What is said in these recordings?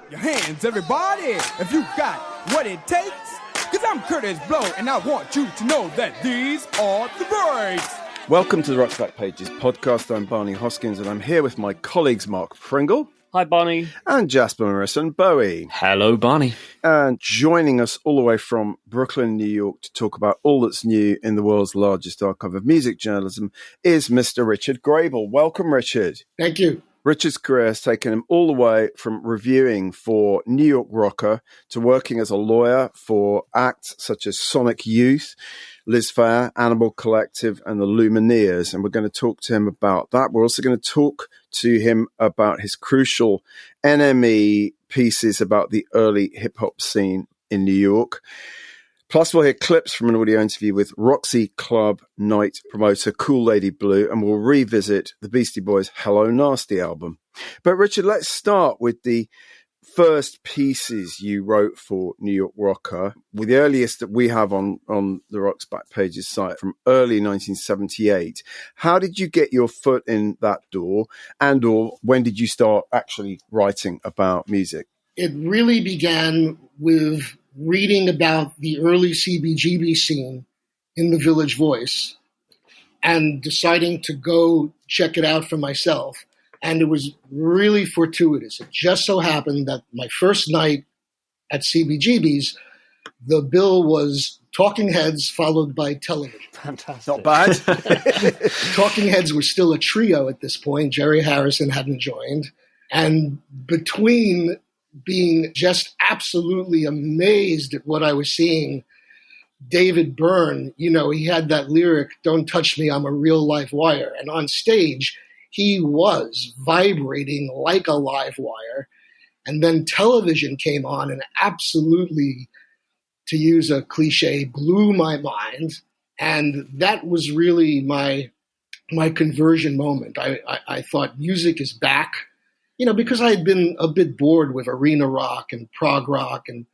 Clap your hands, everybody, if you got what it takes. Cause I'm Kurtis Blow, and I want you to know that these are the breaks. Welcome to the Rock's Back Pages podcast. I'm Barney Hoskins, and I'm here with my colleagues Mark Pringle. Hi, Barney. And Jasper Morrison Bowie. Hello, Barney. And joining us all the way from Brooklyn, New York, to talk about all that's new in the world's largest archive of music journalism is Mr. Richard Grabel. Welcome, Richard. Thank you. Richard's career has taken him all the way from reviewing for New York Rocker to working as a lawyer for acts such as Sonic Youth, Liz Phair, Animal Collective, and the Lumineers. And we're going to talk to him about that. We're also going to talk to him about his crucial NME pieces about the early hip-hop scene in New York. Plus, we'll hear clips from an audio interview with Roxy Club night promoter Kool Lady Blue, and we'll revisit the Beastie Boys' Hello Nasty album. But Richard, let's start with the first pieces you wrote for New York Rocker, with the earliest that we have on the Rock's Back Pages site from early 1978. How did you get your foot in that door, and or when did you start actually writing about music? It really began with reading about the early CBGB scene in the Village Voice and deciding to go check it out for myself. And it was really fortuitous. It just so happened that my first night at CBGB's, the bill was Talking Heads followed by television. Fantastic. Not bad. Talking Heads were still a trio at this point. Jerry Harrison hadn't joined. And between being just absolutely amazed at what I was seeing, David Byrne, he had that lyric, "Don't touch me, I'm a real live wire." And on stage, he was vibrating like a live wire. And then television came on and absolutely, to use a cliche, blew my mind. And that was really my conversion moment. I thought music is back. Because I had been a bit bored with arena rock and prog rock and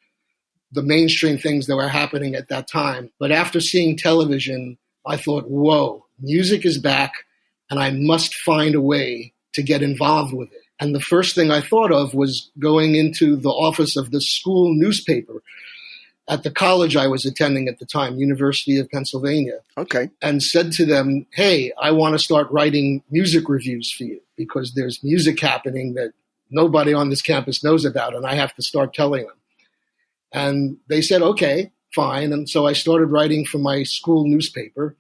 the mainstream things that were happening at that time. But after seeing television, I thought, whoa, music is back, and I must find a way to get involved with it. And the first thing I thought of was going into the office of the school newspaper at the college I was attending at the time, University of Pennsylvania. Okay. And said to them, hey, I want to start writing music reviews for you because there's music happening that nobody on this campus knows about, and I have to start telling them. And they said, okay, fine. And so I started writing for my school newspaper.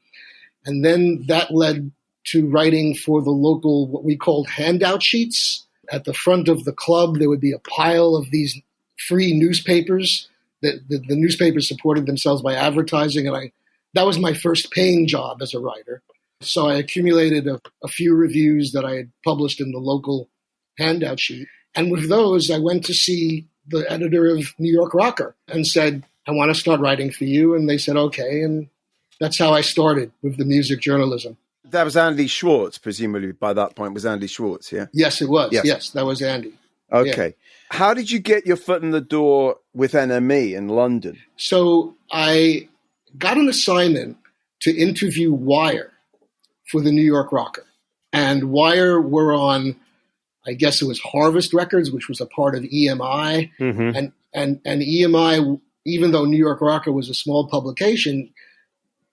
And then that led to writing for the local, what we called handout sheets. At the front of the club, there would be a pile of these free newspapers. The newspapers supported themselves by advertising, and that was my first paying job as a writer. So I accumulated a few reviews that I had published in the local handout sheet. And with those, I went to see the editor of New York Rocker and said, I want to start writing for you. And they said, okay. And that's how I started with the music journalism. That was Andy Schwartz, presumably by that point was Andy Schwartz, yeah? Yes, it was. Yes, that was Andy. Okay. Yeah. How did you get your foot in the door with NME in London? So I got an assignment to interview Wire for the New York Rocker. And Wire were on, I guess it was Harvest Records, which was a part of EMI. Mm-hmm. And EMI, even though New York Rocker was a small publication,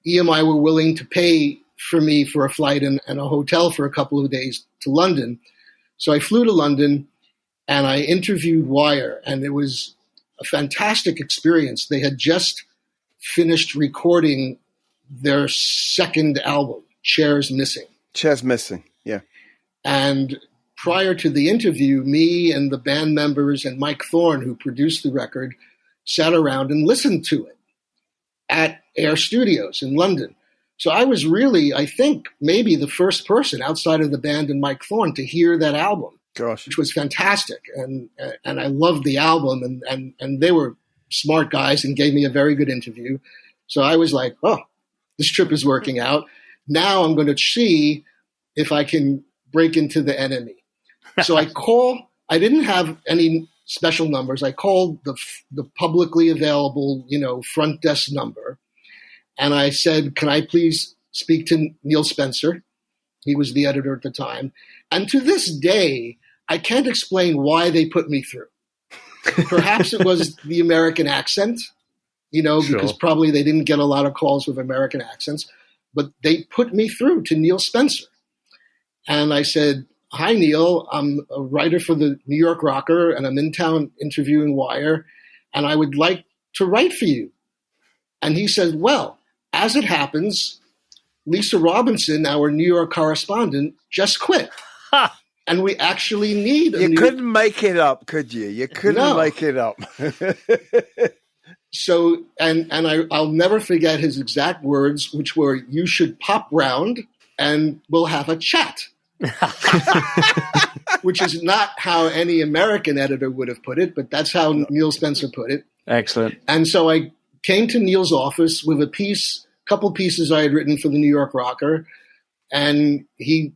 EMI were willing to pay for me for a flight and a hotel for a couple of days to London. So I flew to London and I interviewed Wire, and it was a fantastic experience. They had just finished recording their second album, Chairs Missing. Chairs Missing, yeah. And prior to the interview, me and the band members and Mike Thorne, who produced the record, sat around and listened to it at Air Studios in London. So I was really, I think, maybe the first person outside of the band and Mike Thorne to hear that album. Gosh. Which was fantastic. And I loved the album, and they were smart guys and gave me a very good interview. So I was like, oh, this trip is working out. Now I'm going to see if I can break into the NME. So I didn't have any special numbers. I called the publicly available, front desk number. And I said, can I please speak to Neil Spencer? He was the editor at the time. And to this day, I can't explain why they put me through. Perhaps it was the American accent, because probably they didn't get a lot of calls with American accents. But they put me through to Neil Spencer. And I said, "Hi, Neil. I'm a writer for the New York Rocker, and I'm in town interviewing Wire, and I would like to write for you." And he said, "Well, as it happens, Lisa Robinson, our New York correspondent, just quit. And we actually need a You couldn't make it up, could you? You couldn't make it up." So, I'll never forget his exact words, which were, "You should pop round and we'll have a chat." Which is not how any American editor would have put it, but that's how Neil Spencer put it. Excellent. And so I came to Neil's office with a couple pieces I had written for the New York Rocker, and he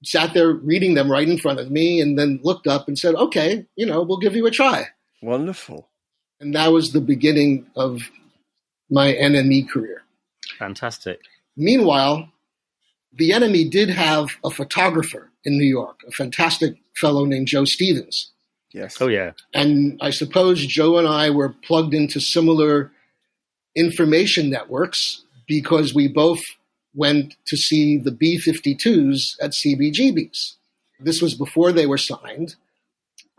sat there reading them right in front of me and then looked up and said, "Okay, we'll give you a try." Wonderful. And that was the beginning of my NME career. Fantastic. Meanwhile, the NME did have a photographer in New York, a fantastic fellow named Joe Stevens. Yes. Oh, yeah. And I suppose Joe and I were plugged into similar information networks because we both went to see the B-52s at CBGBs. This was before they were signed.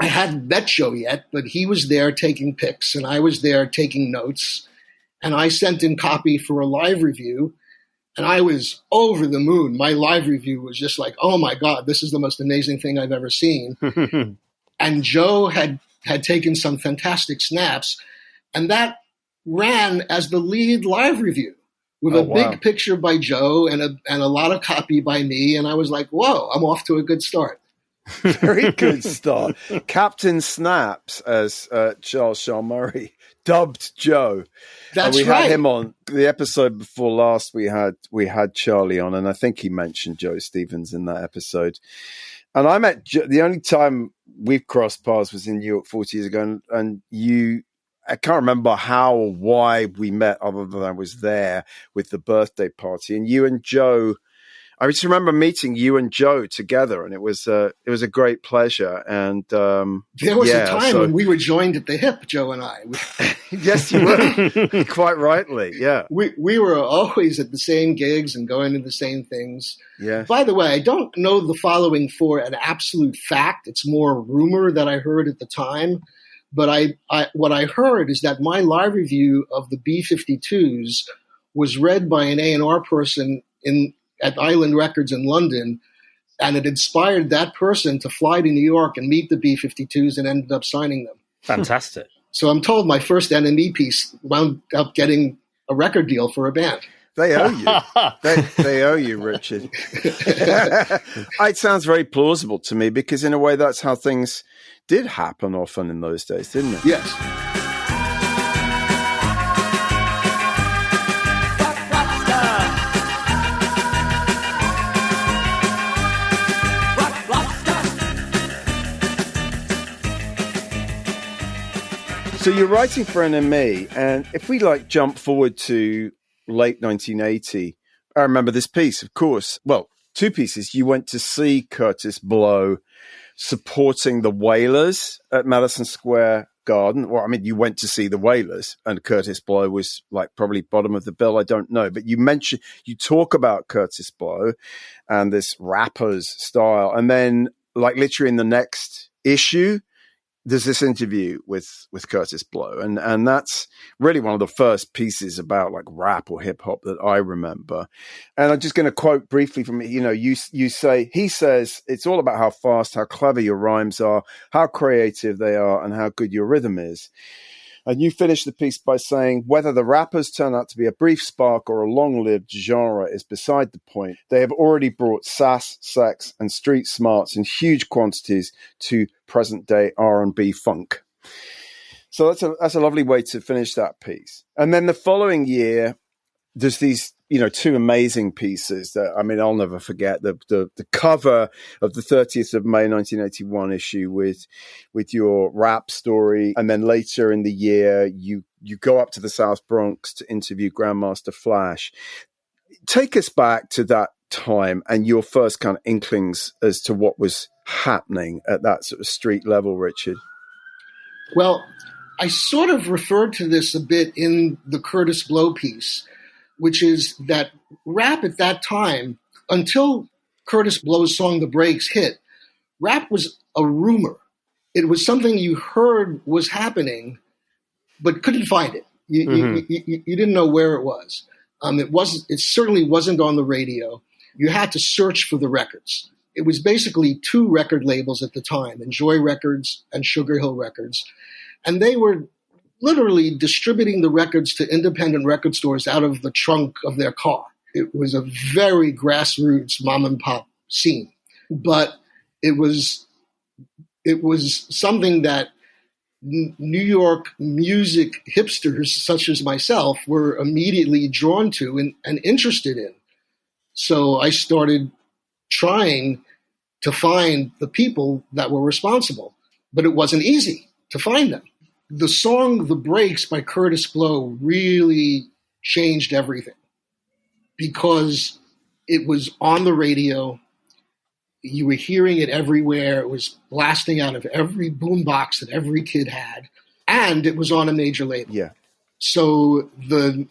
I hadn't met Joe yet, but he was there taking pics, and I was there taking notes. And I sent in copy for a live review, and I was over the moon. My live review was just like, "Oh my God, this is the most amazing thing I've ever seen." And Joe had taken some fantastic snaps, and that ran as the lead live review with a big picture by Joe and a lot of copy by me. And I was like, "Whoa, I'm off to a good start." Very good start. Captain Snaps, as Charles Shaw Murray dubbed Joe. That's we right. had him on the episode before last. We had Charlie on, and I think he mentioned Joe Stevens in that episode. And I met the only time we've crossed paths was in New York 40 years ago, and I can't remember how or why we met, other than I was there with the birthday party, and you and Joe. I just remember meeting you and Joe together, and it was a great pleasure. And there was a time when we were joined at the hip, Joe and I. Yes, you were. Quite rightly, yeah. We were always at the same gigs and going to the same things. Yeah. By the way, I don't know the following for an absolute fact. It's more rumor that I heard at the time. But what I heard is that my live review of the B-52s was read by an A&R person at Island Records in London, and it inspired that person to fly to New York and meet the B-52s and ended up signing them. Fantastic. So I'm told my first NME piece wound up getting a record deal for a band. They owe you. They owe you, Richard. It sounds very plausible to me, because in a way that's how things did happen often in those days, didn't it? Yes. So you're writing for NME, and if we jump forward to late 1980, I remember this piece, of course. Well, two pieces. You went to see Kurtis Blow supporting the Wailers at Madison Square Garden. Well, I mean, you went to see the Wailers, and Kurtis Blow was probably bottom of the bill. I don't know, but you talk about Kurtis Blow and this rapper's style, and then literally in the next issue, there's this interview with Kurtis Blow, and that's really one of the first pieces about rap or hip hop that I remember. And I'm just going to quote briefly from it. He says, "It's all about how fast, how clever your rhymes are, how creative they are, and how good your rhythm is." And you finish the piece by saying, "Whether the rappers turn out to be a brief spark or a long-lived genre is beside the point. They have already brought sass, sex, and street smarts in huge quantities to present-day R&B funk." So that's a lovely way to finish that piece. And then the following year, there's these two amazing pieces that, I mean, I'll never forget. The cover of the 30th of May 1981 issue with your rap story, and then later in the year you go up to the South Bronx to interview Grandmaster Flash. Take us back to that time and your first kind of inklings as to what was happening at that sort of street level, Richard. Well, I sort of referred to this a bit in the Kurtis Blow piece, which is that rap at that time, until Kurtis Blow's song The Breaks hit, rap was a rumor. It was something you heard was happening, but couldn't find it. You didn't know where it was. It certainly wasn't on the radio. You had to search for the records. It was basically two record labels at the time, Enjoy Records and Sugar Hill Records. And they were literally distributing the records to independent record stores out of the trunk of their car. It was a very grassroots mom and pop scene. But it was something that New York music hipsters such as myself were immediately drawn to and interested in. So I started trying to find the people that were responsible, but it wasn't easy to find them. The song The Breaks by Kurtis Blow really changed everything because it was on the radio. You were hearing it everywhere. It was blasting out of every boombox that every kid had, and it was on a major label. Yeah. So the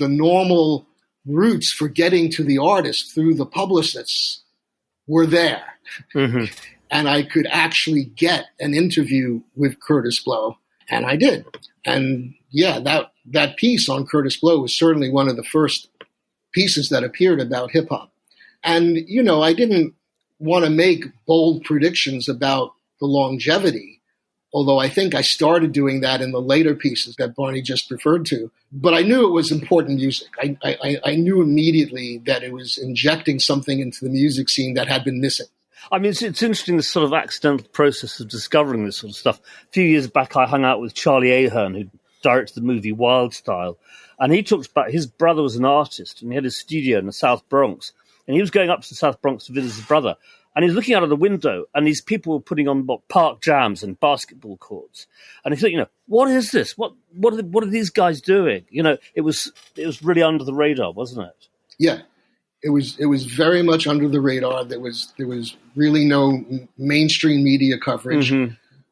normal routes for getting to the artist through the publicists were there. Mm-hmm. And I could actually get an interview with Kurtis Blow, and I did. And yeah, that piece on Kurtis Blow was certainly one of the first pieces that appeared about hip hop. And, I didn't want to make bold predictions about the longevity, although I think I started doing that in the later pieces that Barney just referred to. But I knew it was important music. I knew immediately that it was injecting something into the music scene that had been missing. I mean, it's interesting, this sort of accidental process of discovering this sort of stuff. A few years back, I hung out with Charlie Ahern, who directed the movie Wild Style, and he talked about his brother was an artist, and he had his studio in the South Bronx, and he was going up to the South Bronx to visit his brother, and he was looking out of the window, and these people were putting on park jams and basketball courts, and he thought, what is this? What are these guys doing? It was really under the radar, wasn't it? Yeah. It was very much under the radar. There was really no mainstream media coverage,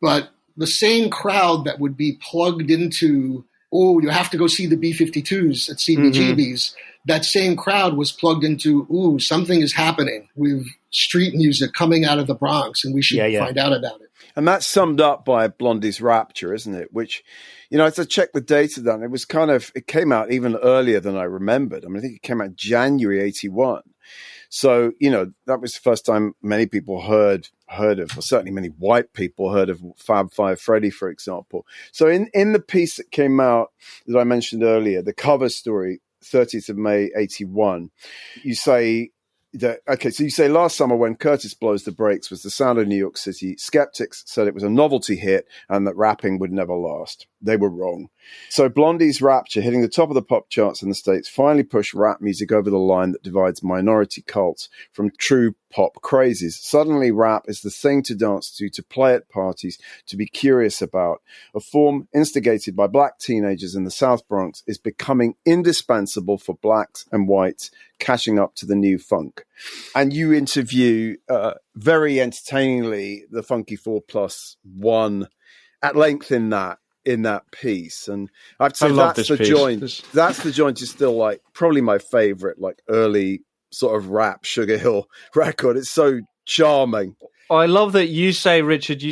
but the same crowd that would be plugged into, you have to go see the B-52s at CBGB's. That same crowd was plugged into, something is happening with street music coming out of the Bronx, and we should find out about it. And that's summed up by Blondie's Rapture, isn't it? Which, as I checked the data then, it came out even earlier than I remembered. I mean, I think it came out January 81. So, that was the first time many people heard of, or certainly many white people heard of Fab Five Freddy, for example. So in the piece that came out that I mentioned earlier, the cover story, 30th of May, 81, you say, so you say last summer when Kurtis Blow's The Breaks was the sound of New York City, skeptics said it was a novelty hit and that rapping would never last. They were wrong. So Blondie's Rapture, hitting the top of the pop charts in the States, finally pushed rap music over the line that divides minority cults from true pop crazies. Suddenly rap is the thing to dance to play at parties, to be curious about. A form instigated by black teenagers in the South Bronx is becoming indispensable for blacks and whites catching up to the new funk. And you interview very entertainingly the Funky 4+1 at length in that piece, and I'd say that's the joint. That's the joint is still probably my favorite, early sort of rap Sugar Hill record. It's so charming. I love that you say, Richard,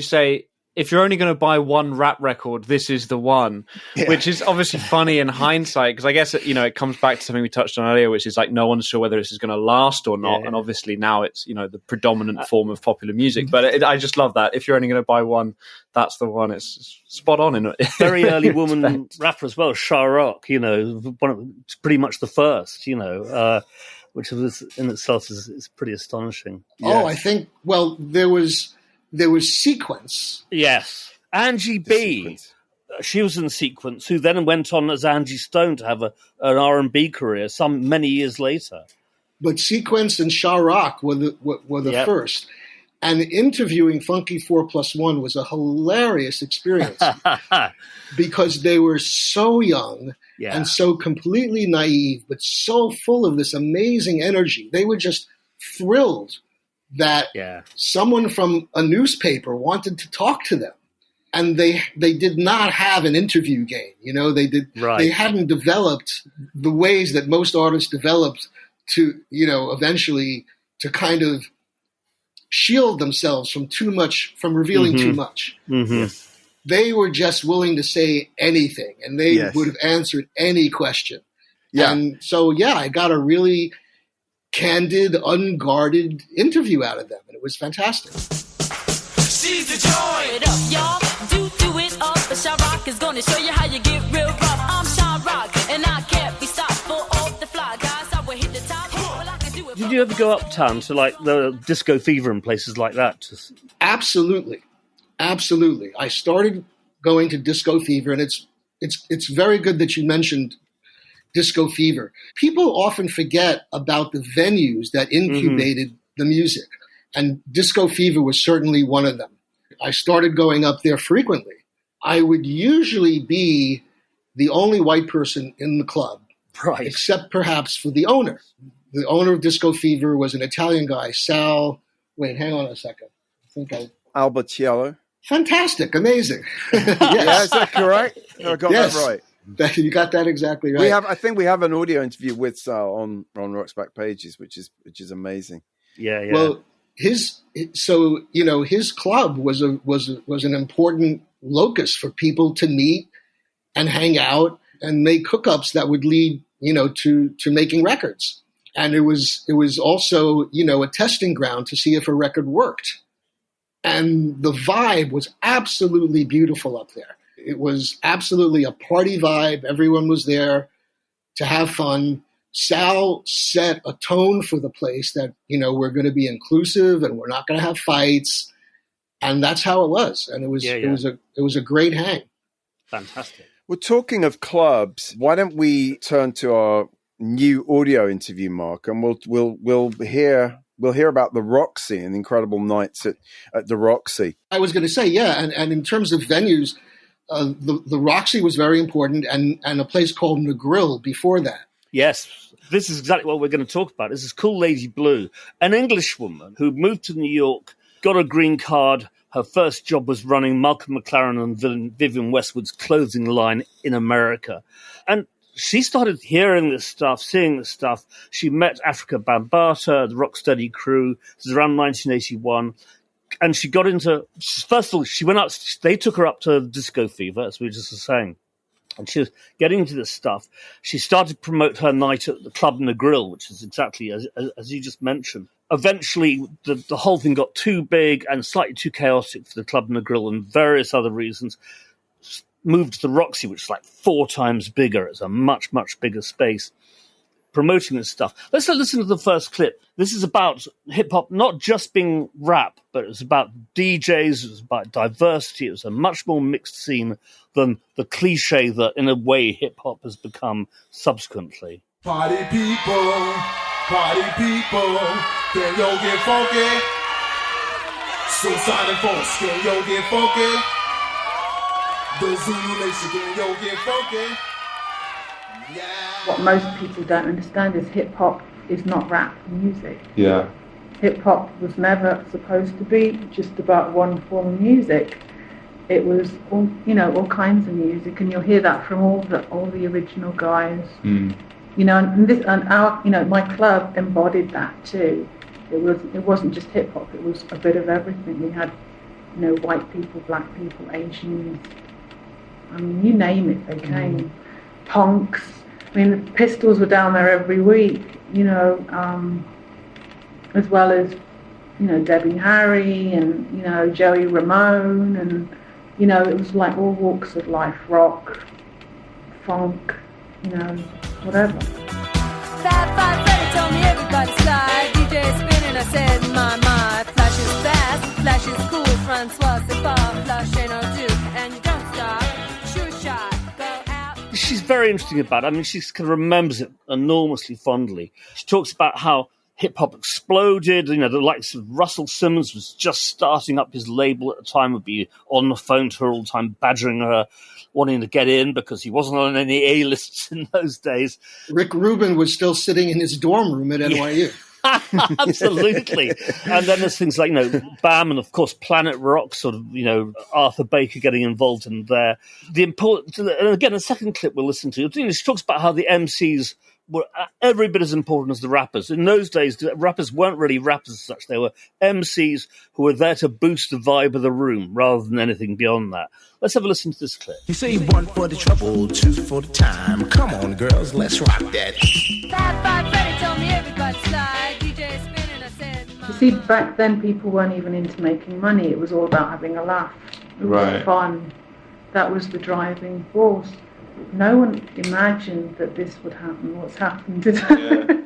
if you're only going to buy one rap record, this is the one, which is obviously funny in hindsight, because I guess, it comes back to something we touched on earlier, which is no one's sure whether this is going to last or not. Yeah. And obviously now it's, the predominant form of popular music. But I just love that. If you're only going to buy one, that's the one. It's spot on. In very early woman rapper as well, Shah Rock, pretty much the first, which was in itself is pretty astonishing. Oh, I think, there was Sequence. Yes. Angie B. She was in Sequence, who then went on as Angie Stone to have an R&B career many years later. But Sequence and Shah Rock were the first. And interviewing Funky 4+1 was a hilarious experience because they were so young and so completely naive, but so full of this amazing energy. They were just thrilled that someone from a newspaper wanted to talk to them. and they did not have an interview game. They hadn't developed the ways that most artists developed to, eventually to kind of shield themselves from revealing too much. Mm-hmm. They were just willing to say anything, and they would have answered any question. Yeah. And so, I got a really candid, unguarded interview out of them, and it was fantastic. She's the joy. It up, y'all. Do it up. But Shy Rock is gonna show you how you get real rough. I'm Shy Rock, and I can't be stopped. For all the fly guys, I will hit the top. Well, I can do it. Did you ever go uptown to like the Disco Fever and places like that? Absolutely. I started going to Disco Fever, and it's very good that you mentioned Disco Fever. People often forget about the venues that incubated the music, and Disco Fever was certainly one of them. I started going up there frequently. I would usually be the only white person in the club, right? Except perhaps for the owner. The owner of Disco Fever was an Italian guy, Sal. Wait, hang on a second. Albertiello. Fantastic, amazing. Yes. Yeah, is that correct? I got that right. You got that exactly right. I think we have an audio interview with Sal on Rock's Back Pages, which is amazing. Yeah. Well, his club was an important locus for people to meet and hang out and make hookups that would lead to making records. And it was also a testing ground to see if a record worked. And the vibe was absolutely beautiful up there. It was absolutely a party vibe. Everyone was there to have fun. Sal set a tone for the place that, we're going to be inclusive and we're not going to have fights. And that's how it was. And it was a great hang. Fantastic. Well, talking of clubs, why don't we turn to our new audio interview, Mark, and we'll hear about the Roxy and incredible nights at the Roxy. I was going to say, and in terms of venues, the Roxy was very important, and a place called The Grill before that. Yes, this is exactly what we're going to talk about. This is Kool Lady Blue, an English woman who moved to New York, got a green card. Her first job was running Malcolm McLaren and Vivienne Westwood's clothing line in America. And she started hearing this stuff, seeing this stuff. She met Africa Bambaataa, the Rocksteady crew. This is around 1981. And she got into, first of all, she went up, they took her up to Disco Fever, as we were just saying. And she was getting into this stuff. She started to promote her night at the Club and the Grill, which is exactly as you just mentioned. Eventually, the whole thing got too big and slightly too chaotic for the Club and the Grill and various other reasons. Moved to the Roxy, which is like 4 times bigger. It's a much, much bigger space. Promoting this stuff. Let's listen to the first clip. This is about hip-hop not just being rap, but it was about DJs, it was about diversity. It was a much more mixed scene than the cliche that, in a way, hip-hop has become subsequently. Party people, can yo get funky? Suicide and folks, can yo get funky? The Zulu Nation, can yo get funky? Yeah. What most people don't understand is hip-hop is not rap music. Yeah. Hip-hop was never supposed to be just about one form of music. It was all kinds of music, and you'll hear that from all the original guys. Mm. My club embodied that too. It wasn't just hip-hop, it was a bit of everything. We had, white people, black people, Asians, you name it, they came. Punks. The Pistols were down there every week, as well as, Debbie Harry and, Joey Ramone, and, it was like all walks of life, rock, funk, whatever. 5-5 told me everybody's fly. DJ spinning, I said, my, flash is fast, flash is cool, Francois, c'est pas, flash ain't no do, and you don't stop, sure shot, go out. She's very interesting about it. She kind of remembers it enormously fondly. She talks about how hip-hop exploded. The likes of Russell Simmons was just starting up his label at the time, would be on the phone to her all the time, badgering her, wanting to get in because he wasn't on any A-lists in those days. Rick Rubin was still sitting in his dorm room at NYU. Absolutely. And then there's things like, BAM and, of course, Planet Rock, sort of, Arthur Baker getting involved in there. And again, a second clip we'll listen to. She talks about how the MCs were every bit as important as the rappers. In those days, the rappers weren't really rappers as such. They were MCs who were there to boost the vibe of the room rather than anything beyond that. Let's have a listen to this clip. You say 1 for the trouble, 2 for the time. Come on, girls, let's rock that. Fat Five Freddy told me everybody slide. DJ spinning, I said, You see, back then people weren't even into making money. It was all about having a laugh. It was fun. That was the driving force. No one imagined that this would happen, what's happened today. Yeah.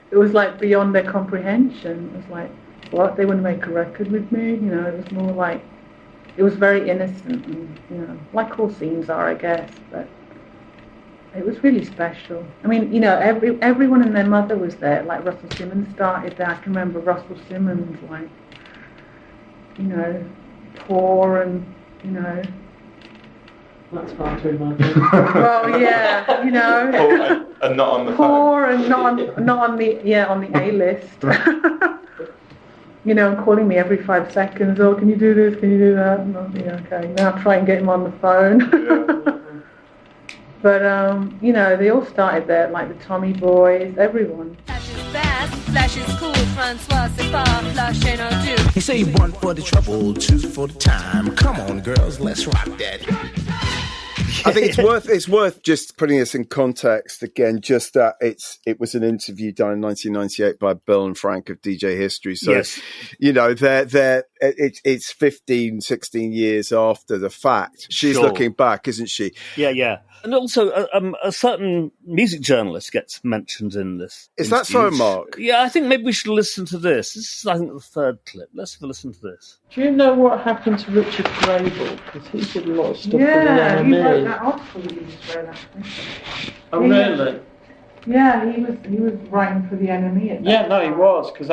It was like beyond their comprehension. It was like, what, they want to make a record with me? It was more like, it was very innocent and, like all scenes are, I guess, but it was really special. I mean, everyone and their mother was there, like Russell Simmons started there. I can remember Russell Simmons, like, poor and, That's far too much. Well, yeah, and not on the poor phone. And not on the A list. Calling me every 5 seconds. Oh, can you do this? Can you do that? And okay. Now try and get him on the phone. Yeah. But they all started there, like the Tommy Boys, everyone. Flash is fast, Flash is cool, Francois, c'est pas, Flash ain't no do. You say 1 for the trouble, 2 for the time. Come on, girls, let's rock that. I think it's worth just putting this in context again. Just that it was an interview done in 1998 by Bill and Frank of DJ History. So yes. It's 15, 16 years after the fact. She's looking back, isn't she? Yeah. And also, a certain music journalist gets mentioned in this. Is that so, Mark? Yeah, I think maybe we should listen to this. This is, I think, the third clip. Let's have a listen to this. Do you know what happened to Richard Grabel? Because he did a lot of stuff for the Yeah, he NME. wrote that article that you just read, actually. Oh, really? Yeah, he was writing for the NME at that Yeah, no, he time. was. Because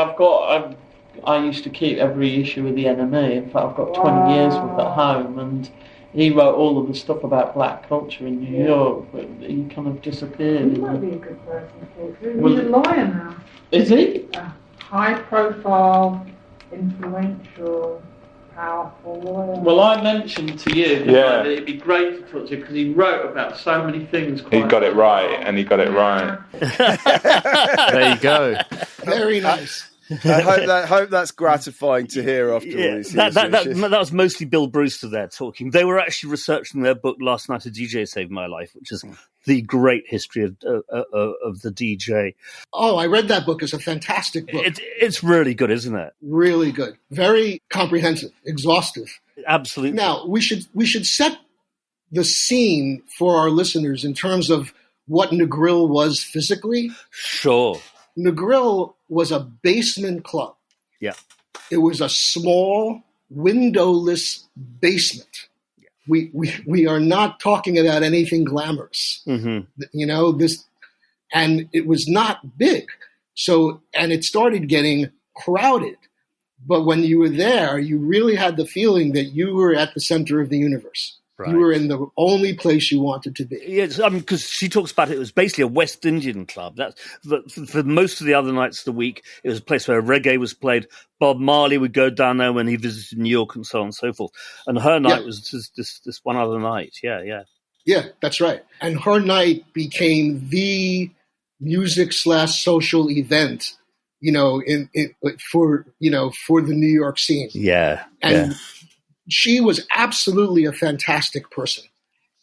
I used to keep every issue of the NME. In fact, I've got 20 years worth at home, and he wrote all of the stuff about black culture in New York, but he kind of disappeared. He might be a good person to talk to. He's a lawyer now. Is he? A high-profile, influential, powerful lawyer. Well, I mentioned to you that it'd be great to talk to you because he wrote about so many things. He got it right, and he got it right. There you go. Very nice. I hope that's gratifying to hear after all these years. That was mostly Bill Brewster there talking. They were actually researching their book Last Night a DJ Saved My Life, which is the great history of the DJ. Oh, I read that book. It's a fantastic book. It's really good, isn't it? Really good. Very comprehensive, exhaustive. Absolutely. Now, we should set the scene for our listeners in terms of what Negril was physically. Sure. Negril was a basement club. Yeah. It was a small, windowless basement. Yeah. We are not talking about anything glamorous. Mm-hmm. And it was not big. So, and it started getting crowded. But when you were there, you really had the feeling that you were at the center of the universe. Right. You were in the only place you wanted to be. Yes, because she talks about it was basically a West Indian club. For most of the other nights of the week, it was a place where reggae was played. Bob Marley would go down there when he visited New York and so on and so forth. And her night was just this one other night. Yeah. Yeah, that's right. And her night became the music/social event, for the New York scene. Yeah. And she was absolutely a fantastic person.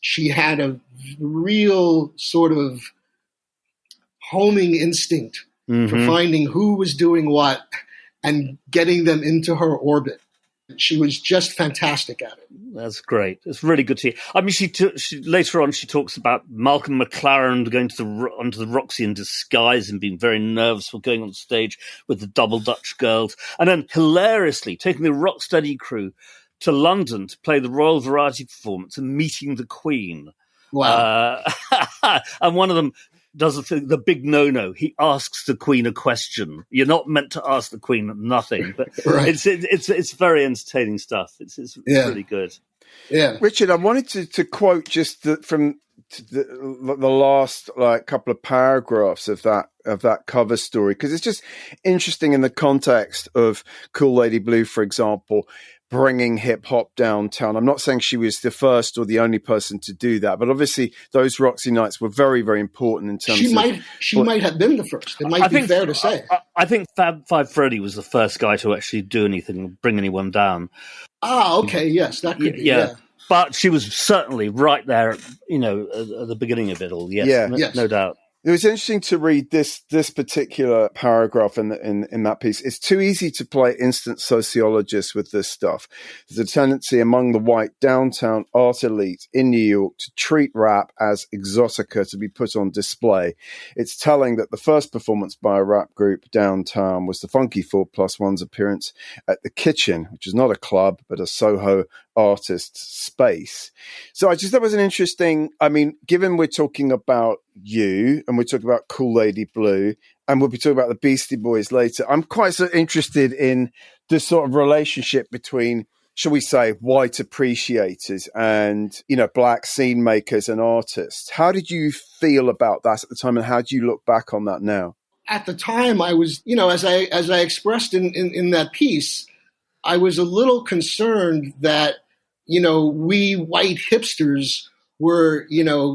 She had a real sort of homing instinct for finding who was doing what and getting them into her orbit. She was just fantastic at it. That's great. It's really good to hear. I mean, she later on she talks about Malcolm McLaren going onto the Roxy in disguise and being very nervous for going on stage with the Double Dutch Girls, and then hilariously taking the Rocksteady crew to London to play the Royal Variety performance and meeting the Queen. Wow. And one of them does the big no-no. He asks the Queen a question. You're not meant to ask the Queen nothing, but right. it's very entertaining stuff. It's really good. Yeah. Richard, I wanted to quote just from the last couple of paragraphs of that that cover story, because it's just interesting in the context of Kool Lady Blue, for example, bringing hip hop downtown. I'm not saying she was the first or the only person to do that, but obviously those Roxy nights were very, very important in terms She might have been the first. It might be fair to say. I think Fab Five Freddy was the first guy to actually do anything, bring anyone down. Ah, okay, yes, that could be. Yeah. But she was certainly right there, at the beginning of it all. Yes, no doubt. It was interesting to read this particular paragraph in that piece. It's too easy to play instant sociologist with this stuff. There's a tendency among the white downtown art elite in New York to treat rap as exotica to be put on display. It's telling that the first performance by a rap group downtown was the Funky 4+1's appearance at the Kitchen, which is not a club, but a Soho artist space. So I just thought it was an interesting, given we're talking about you and we're talking about Kool Lady Blue and we'll be talking about the Beastie Boys later, I'm quite so interested in this sort of relationship between, shall we say, white appreciators and, black scene makers and artists. How did you feel about that at the time, and how do you look back on that now? At the time, I was, as I expressed in that piece, I was a little concerned that, we white hipsters were,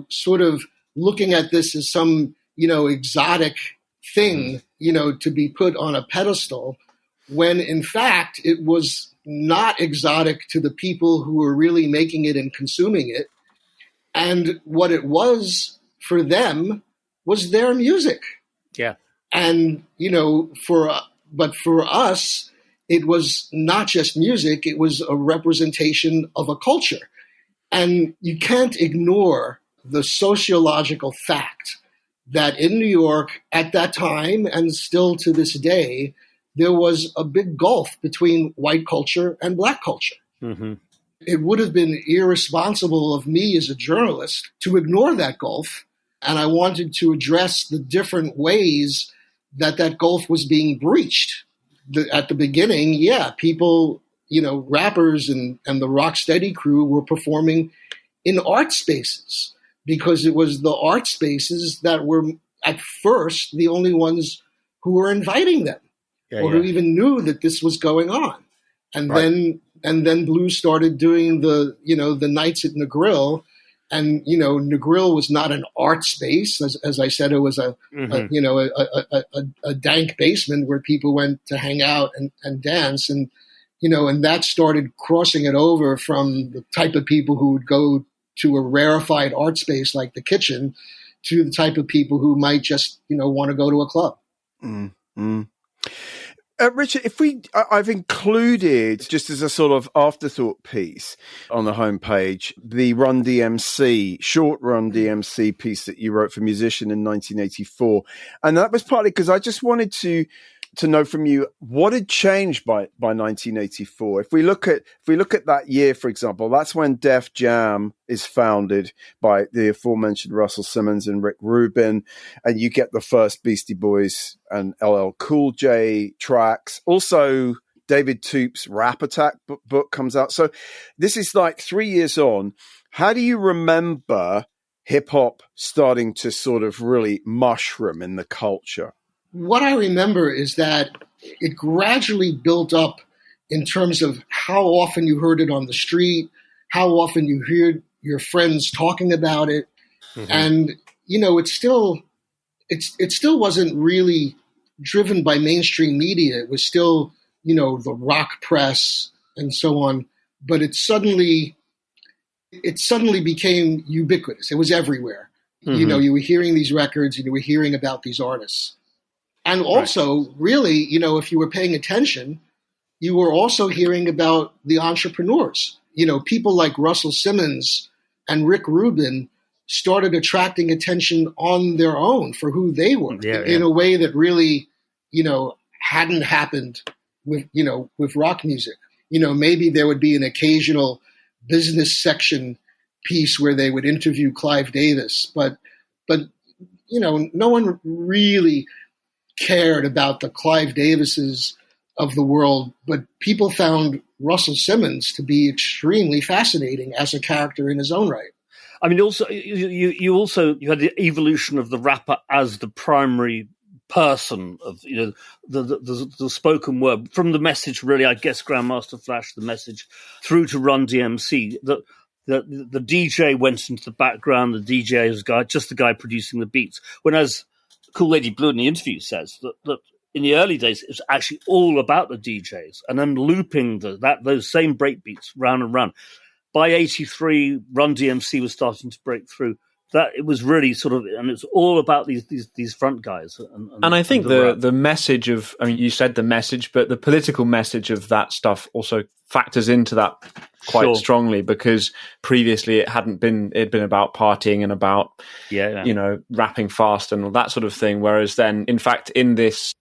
sort of looking at this as some, exotic thing, to be put on a pedestal, when in fact it was not exotic to the people who were really making it and consuming it. And what it was for them was their music. Yeah. And, for us, it was not just music, it was a representation of a culture. And you can't ignore the sociological fact that in New York at that time, and still to this day, there was a big gulf between white culture and black culture. Mm-hmm. It would have been irresponsible of me as a journalist to ignore that gulf. And I wanted to address the different ways that gulf was being breached. At the beginning, people, rappers and the Rocksteady crew were performing in art spaces because it was the art spaces that were at first the only ones who were inviting them who even knew that this was going on. And then Blue started doing the nights at Negril. And, Negril was not an art space. As I said, it was a dank basement where people went to hang out and dance. And, and that started crossing it over from the type of people who would go to a rarefied art space like the Kitchen to the type of people who might just, want to go to a club. Mm-hmm. Richard, I've included, just as a sort of afterthought piece on the homepage, the short Run DMC piece that you wrote for Musician in 1984. And that was partly because I just wanted to know from you what had changed by 1984. If we look at that year, for example, that's when Def Jam is founded by the aforementioned Russell Simmons and Rick Rubin, and you get the first Beastie Boys and LL Cool J tracks. Also, David Toop's Rap Attack book comes out. So this is like 3 years on. How do you remember hip hop starting to sort of really mushroom in the culture? What I remember is that it gradually built up in terms of how often you heard it on the street, how often you heard your friends talking about it. Mm-hmm. And, it still wasn't really driven by mainstream media. It was still, the rock press and so on. But it suddenly became ubiquitous. It was everywhere. Mm-hmm. You were hearing these records and you were hearing about these artists. And also, really, if you were paying attention, you were also hearing about the entrepreneurs. People like Russell Simmons and Rick Rubin started attracting attention on their own for who they were in a way that really, hadn't happened with rock music. Maybe there would be an occasional business section piece where they would interview Clive Davis, but no one really cared about the Clive Davises of the world, but people found Russell Simmons to be extremely fascinating as a character in his own right. I mean, also you had the evolution of the rapper as the primary person of the spoken word, from the message, really, I guess Grandmaster Flash, the message through to Run DMC, that the DJ went into the background. The DJ was just the guy producing the beats. Whereas Kool Lady Blue in the interview says that in the early days it was actually all about the DJs and then looping those same break beats round and round. By 83, Run DMC was starting to break through. That it was really sort of, and it's all about these front guys. And I think the message of, I mean, you said the message, but the political message of that stuff also factors into that quite strongly, because previously it'd been about partying and about, rapping fast and all that sort of thing. Whereas then, in fact, in this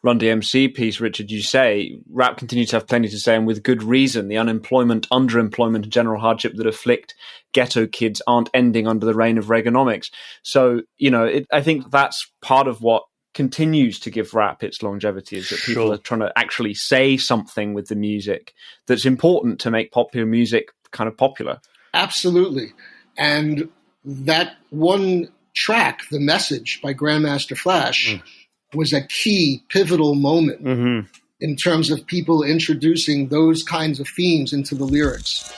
Run DMC piece, Richard, you say rap continues to have plenty to say, and with good reason. The unemployment, underemployment, and general hardship that afflict ghetto kids aren't ending under the reign of Reaganomics. So, I think that's part of what continues to give rap its longevity, is that people are trying to actually say something with the music that's important to make popular music kind of popular. Absolutely. And that one track, The Message by Grandmaster Flash, was a key, pivotal moment in terms of people introducing those kinds of themes into the lyrics.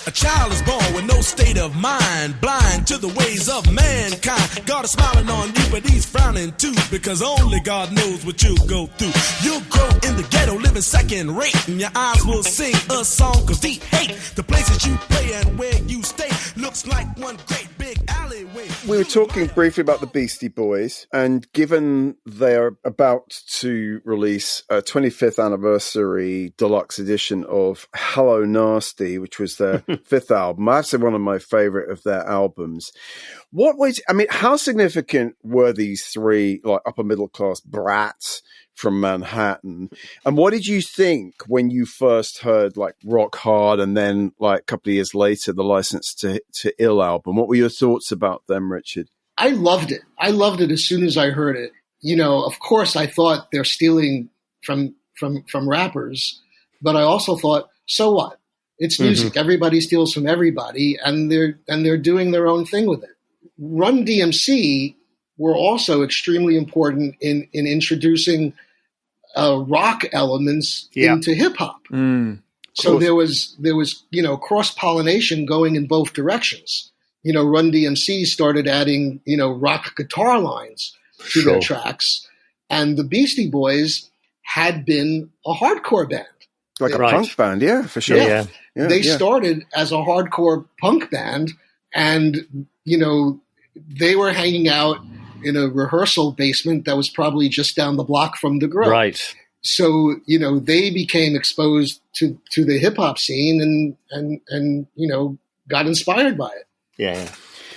A child is born with no state of mind, blind to the ways of mankind. God is smiling on you, but he's frowning too, because only God knows what you'll go through. You'll grow in the ghetto, living second rate, and your eyes will sing a song of deep hate. The places you play and where you stay looks like one great big alleyway. We were talking briefly about the Beastie Boys, and given they're about to release a 25th anniversary deluxe edition of Hello Nasty, which was their fifth album, I have to say one of my favorite of their albums. How significant were these three like upper middle class brats from Manhattan? And what did you think when you first heard like Rock Hard and then like a couple of years later the License to Ill album? What were your thoughts about them, Richard? I loved it. I loved it as soon as I heard it. Of course I thought they're stealing from rappers, but I also thought, so what? It's music. Everybody steals from everybody, and they're doing their own thing with it. Run DMC were also extremely important in introducing rock elements into hip hop. So there was cross pollination going in both directions. Run DMC started adding rock guitar lines to their tracks, and the Beastie Boys had been a hardcore band. Like a punk band, yeah, for sure. Yeah. They started as a hardcore punk band, and, they were hanging out in a rehearsal basement that was probably just down the block from the Grill. Right. So, they became exposed to the hip hop scene and got inspired by it. Yeah.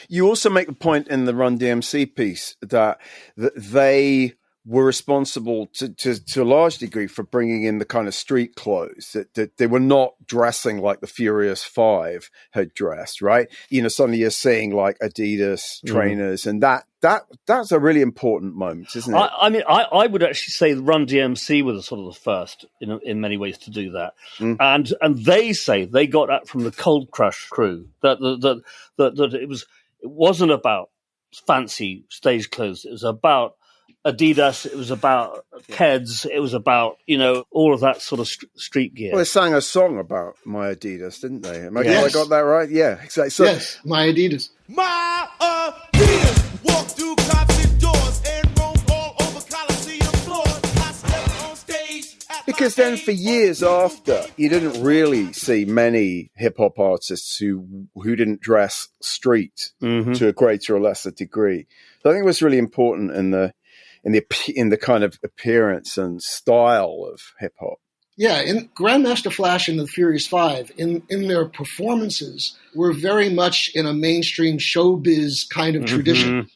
You also make the point in the Run DMC piece that they were responsible to a large degree for bringing in the kind of street clothes that they were not dressing like the Furious Five had dressed, right? Suddenly you're seeing like Adidas trainers, and that's a really important moment, isn't it? I would actually say the Run DMC were the sort of the first in many ways to do that, and they say they got that from the Cold Crush crew that it wasn't about fancy stage clothes. It was about Adidas, it was about Keds, it was about, all of that sort of street gear. Well, they sang a song about my Adidas, didn't they? Have I got that right? Yeah, exactly. So, yes, my Adidas. My Adidas walk through concert doors and roam all over Coliseum floors. I stepped on stage. Because then for years after, you didn't really see many hip-hop artists who didn't dress street to a greater or lesser degree. So I think it was really important in the kind of appearance and style of hip hop. Yeah, in Grandmaster Flash and the Furious Five, in their performances, were very much in a mainstream showbiz kind of tradition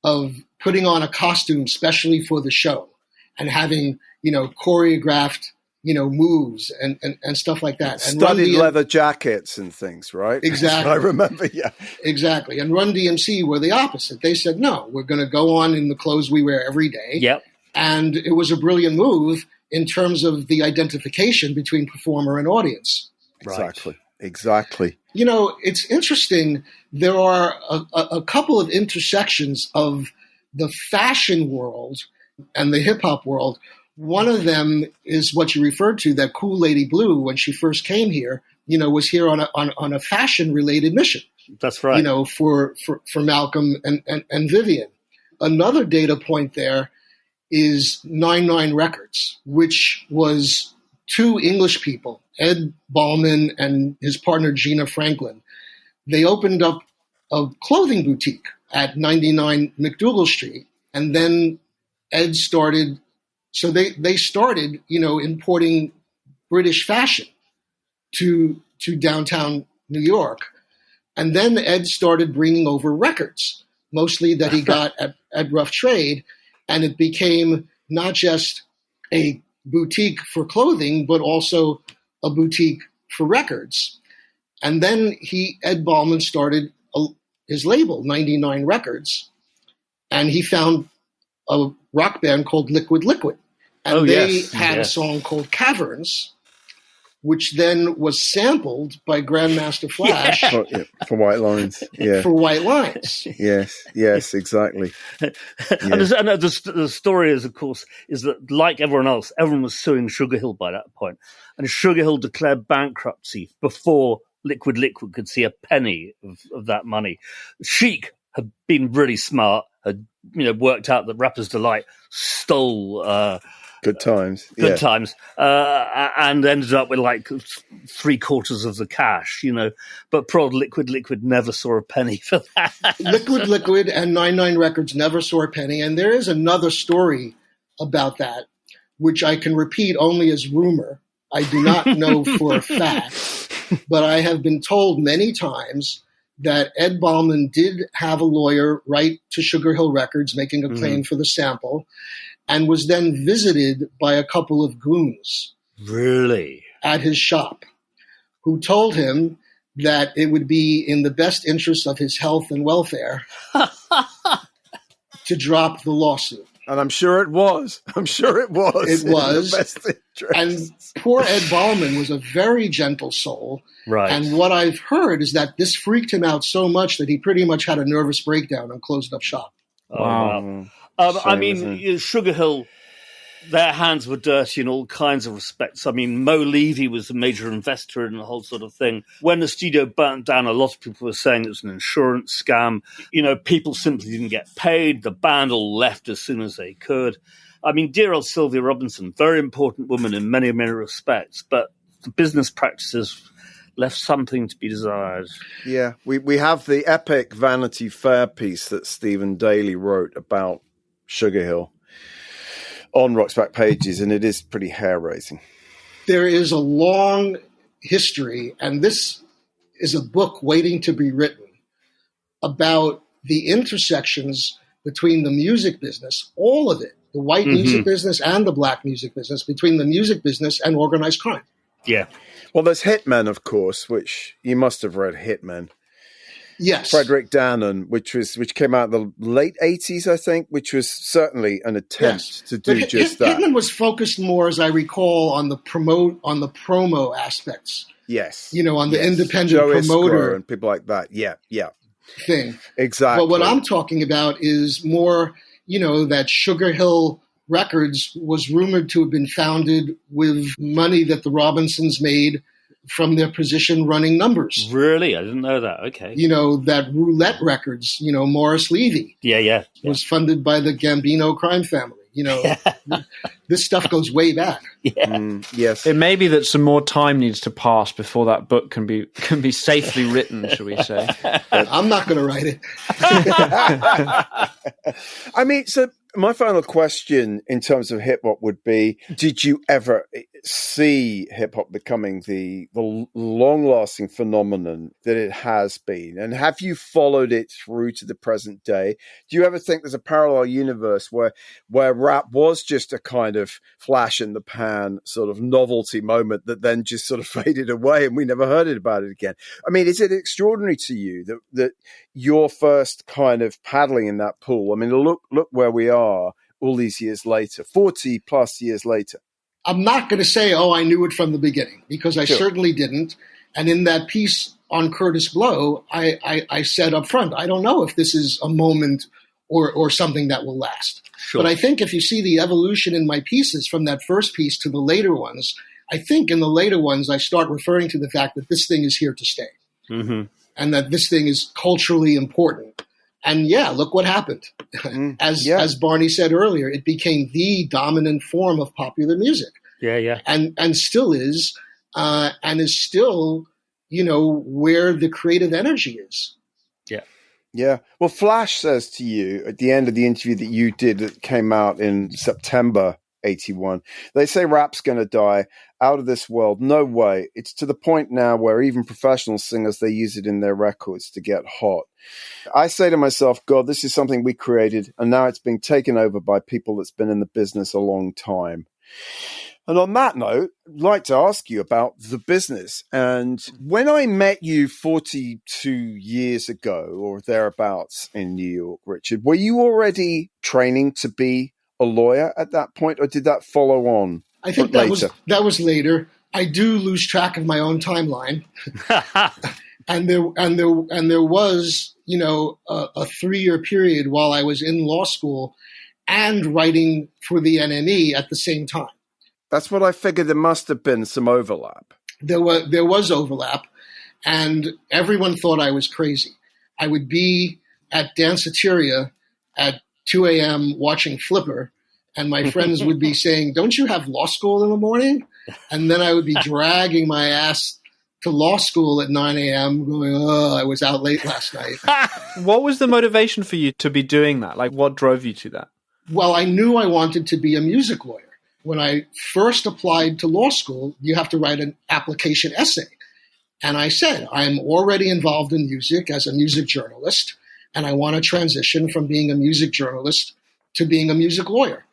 of putting on a costume specially for the show and having, choreographed, moves and stuff like that. And Studded leather jackets and things, right? Exactly. I remember, yeah. Exactly. And Run DMC were the opposite. They said, no, we're going to go on in the clothes we wear every day. Yep. And it was a brilliant move in terms of the identification between performer and audience. Exactly. It's interesting. There are a couple of intersections of the fashion world and the hip-hop world. One of them is what you referred to, that Kool Lady Blue, when she first came here, was here on a fashion-related mission. That's right. For Malcolm and Vivian. Another data point there is 99 Records, which was two English people, Ed Ballman and his partner Gina Franklin. They opened up a clothing boutique at 99 McDougal Street, and then Ed started. So they started, importing British fashion to downtown New York, and then Ed started bringing over records, mostly that he got at Rough Trade, and it became not just a boutique for clothing, but also a boutique for records. And then Ed Ballman started his label, 99 Records, and he found a rock band called Liquid Liquid. And they had a song called Caverns, which then was sampled by Grandmaster Flash. For White Lines. Yeah. For White Lines. Yes, exactly. And the story is, of course, is that like everyone else, everyone was suing Sugar Hill by that point. And Sugar Hill declared bankruptcy before Liquid Liquid could see a penny of that money. Chic had been really smart, had worked out that Rapper's Delight stole Good times, and ended up with like 3/4 of the cash, But Prod Liquid never saw a penny for that. Liquid and 99 Records never saw a penny, and there is another story about that, which I can repeat only as rumor. I do not know for a fact, but I have been told many times that Ed Ballman did have a lawyer write to Sugar Hill Records making a claim for the sample, and was then visited by a couple of goons. Really? At his shop, who told him that it would be in the best interest of his health and welfare to drop the lawsuit. And I'm sure it was. It was. And poor Ed Ballman was a very gentle soul. Right. And what I've heard is that this freaked him out so much that he pretty much had a nervous breakdown and closed up shop. Oh, wow. I mean, Sugar Hill, their hands were dirty in all kinds of respects. I mean, Mo Levy was a major investor in the whole sort of thing. When the studio burnt down, a lot of people were saying it was an insurance scam. People simply didn't get paid. The band all left as soon as they could. I mean, dear old Sylvia Robinson, very important woman in many, many respects, but the business practices left something to be desired. Yeah, we have the epic Vanity Fair piece that Stephen Daly wrote about Sugar Hill on Rock's Back Pages, and it is pretty hair-raising. There is a long history, and this is a book waiting to be written, about the intersections between the music business, all of it, the white music business and the black music business, between the music business and organized crime. Yeah. Well, there's Hitmen, of course, which you must have read Hitmen. Yes. Frederick Dannon, which came out in the late 80s, I think, which was certainly an attempt to do just that. Hitman was focused more, as I recall, on the promo aspects. Yes. On the independent Joe promoter Iskra and people like that. Yeah. Thing. Exactly. But what I'm talking about is more, that Sugar Hill Records was rumored to have been founded with money that the Robinsons made from their position running numbers. Really? I didn't know that. Okay. That Roulette Records, Morris Levy. Yeah. Was funded by the Gambino crime family. This stuff goes way back. Yeah. Yes. It may be that some more time needs to pass before that book can be safely written, shall we say. I'm not going to write it. I mean, so my final question in terms of hip hop would be, did you ever see hip hop becoming the long lasting phenomenon that it has been? And have you followed it through to the present day? Do you ever think there's a parallel universe where rap was just a kind of flash in the pan sort of novelty moment that then just sort of faded away and we never heard about it again? I mean, is it extraordinary to you that your first kind of paddling in that pool? I mean, look where we are all these years later, 40 plus years later. I'm not going to say, I knew it from the beginning, because I certainly didn't. And in that piece on Kurtis Blow, I said up front, I don't know if this is a moment or something that will last. Sure. But I think if you see the evolution in my pieces from that first piece to the later ones, I think in the later ones I start referring to the fact that this thing is here to stay. Mm-hmm. And that this thing is culturally important. And yeah, look what happened. As Barney said earlier, it became the dominant form of popular music. Yeah. And still is, and is still, where the creative energy is. Yeah. Well, Flash says to you at the end of the interview that you did that came out in September 81, they say rap's going to die, out of this world. No way. It's to the point now where even professional singers, they use it in their records to get hot. I say to myself, God, this is something we created, and now it's being taken over by people that's been in the business a long time. And on that note, I'd like to ask you about the business. And when I met you 42 years ago or thereabouts in New York, Richard, were you already training to be a lawyer at that point, or did that follow on? I think that was later. I do lose track of my own timeline. and there was, a 3-year period while I was in law school and writing for the NME at the same time. That's what I figured. There must have been some overlap. There was overlap, and everyone thought I was crazy. I would be at Danceteria at 2 a.m. watching Flipper, and my friends would be saying, "Don't you have law school in the morning?" And then I would be dragging my ass to law school at 9 a.m. going, "Oh, I was out late last night." What was the motivation for you to be doing that? Like, what drove you to that? Well, I knew I wanted to be a music lawyer. When I first applied to law school, you have to write an application essay. And I said, I'm already involved in music as a music journalist, and I want to transition from being a music journalist to being a music lawyer.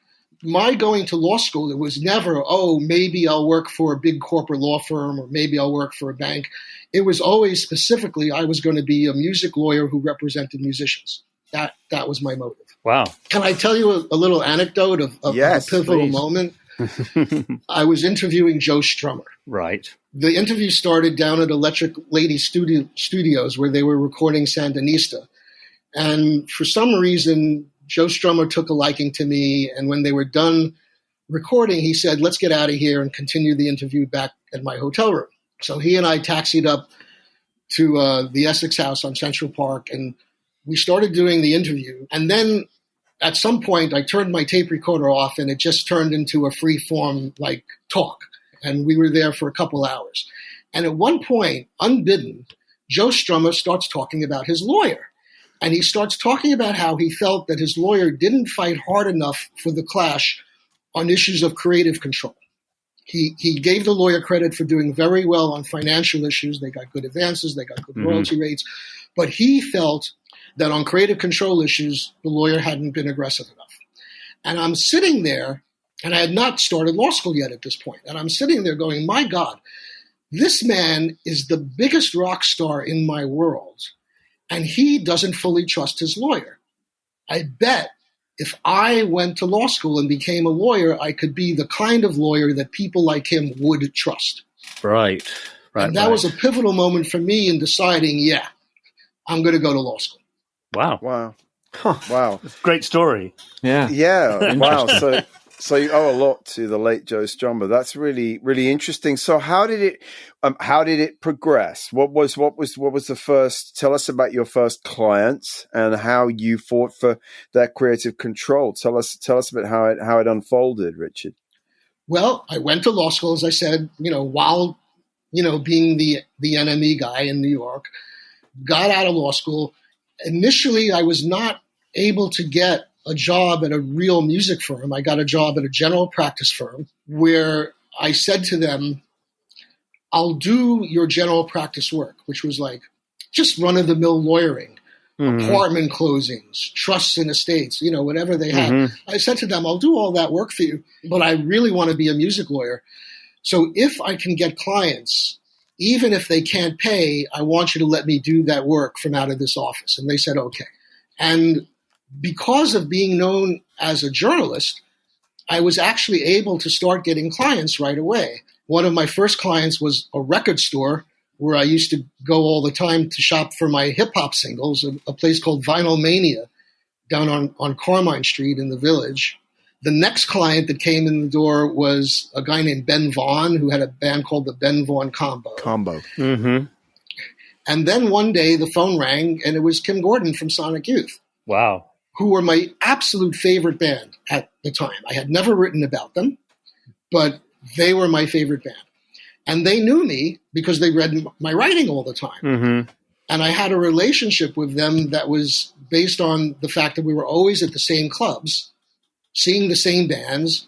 My going to law school, it was never, maybe I'll work for a big corporate law firm or maybe I'll work for a bank. It was always specifically I was going to be a music lawyer who represented musicians. That was my motive. Wow. Can I tell you a little anecdote of yes, a pivotal please. moment? I was interviewing Joe Strummer. Right. The interview started down at Electric Lady Studios where they were recording Sandinista. And for some reason, Joe Strummer took a liking to me. And when they were done recording, he said, let's get out of here and continue the interview back at my hotel room. So he and I taxied up to the Essex House on Central Park, and we started doing the interview. And then at some point, I turned my tape recorder off, and it just turned into a free-form, talk. And we were there for a couple hours. And at one point, unbidden, Joe Strummer starts talking about his lawyer. And he starts talking about how he felt that his lawyer didn't fight hard enough for the Clash on issues of creative control. He gave the lawyer credit for doing very well on financial issues. They got good advances. They got good royalty rates. But he felt that on creative control issues, the lawyer hadn't been aggressive enough. And I'm sitting there, and I had not started law school yet at this point. And I'm sitting there going, my God, this man is the biggest rock star in my world, and he doesn't fully trust his lawyer. I bet if I went to law school and became a lawyer, I could be the kind of lawyer that people like him would trust. Right. And that was a pivotal moment for me in deciding, I'm going to go to law school. Wow. Huh. Wow. Great story. Yeah. Wow. So you owe a lot to the late Joe Strummer. That's really, really interesting. So how did it progress? What was the first? Tell us about your first clients and how you fought for that creative control. Tell us a bit how it unfolded, Richard. Well, I went to law school, as I said, while being the NME guy in New York. Got out of law school. Initially, I was not able to get a job at a real music firm. I got a job at a general practice firm where I said to them, I'll do your general practice work, which was just run-of-the-mill lawyering, apartment closings, trusts and estates, whatever they had. I said to them, I'll do all that work for you, but I really want to be a music lawyer. So if I can get clients, even if they can't pay, I want you to let me do that work from out of this office. And they said, okay. And because of being known as a journalist, I was actually able to start getting clients right away. One of my first clients was a record store where I used to go all the time to shop for my hip-hop singles, a place called Vinyl Mania down on Carmine Street in the Village. The next client that came in the door was a guy named Ben Vaughn, who had a band called the Ben Vaughn Combo. Mm-hmm. And then one day the phone rang, and it was Kim Gordon from Sonic Youth. Wow. Who were my absolute favorite band at the time. I had never written about them, but they were my favorite band. And they knew me because they read my writing all the time. Mm-hmm. And I had a relationship with them that was based on the fact that we were always at the same clubs, seeing the same bands.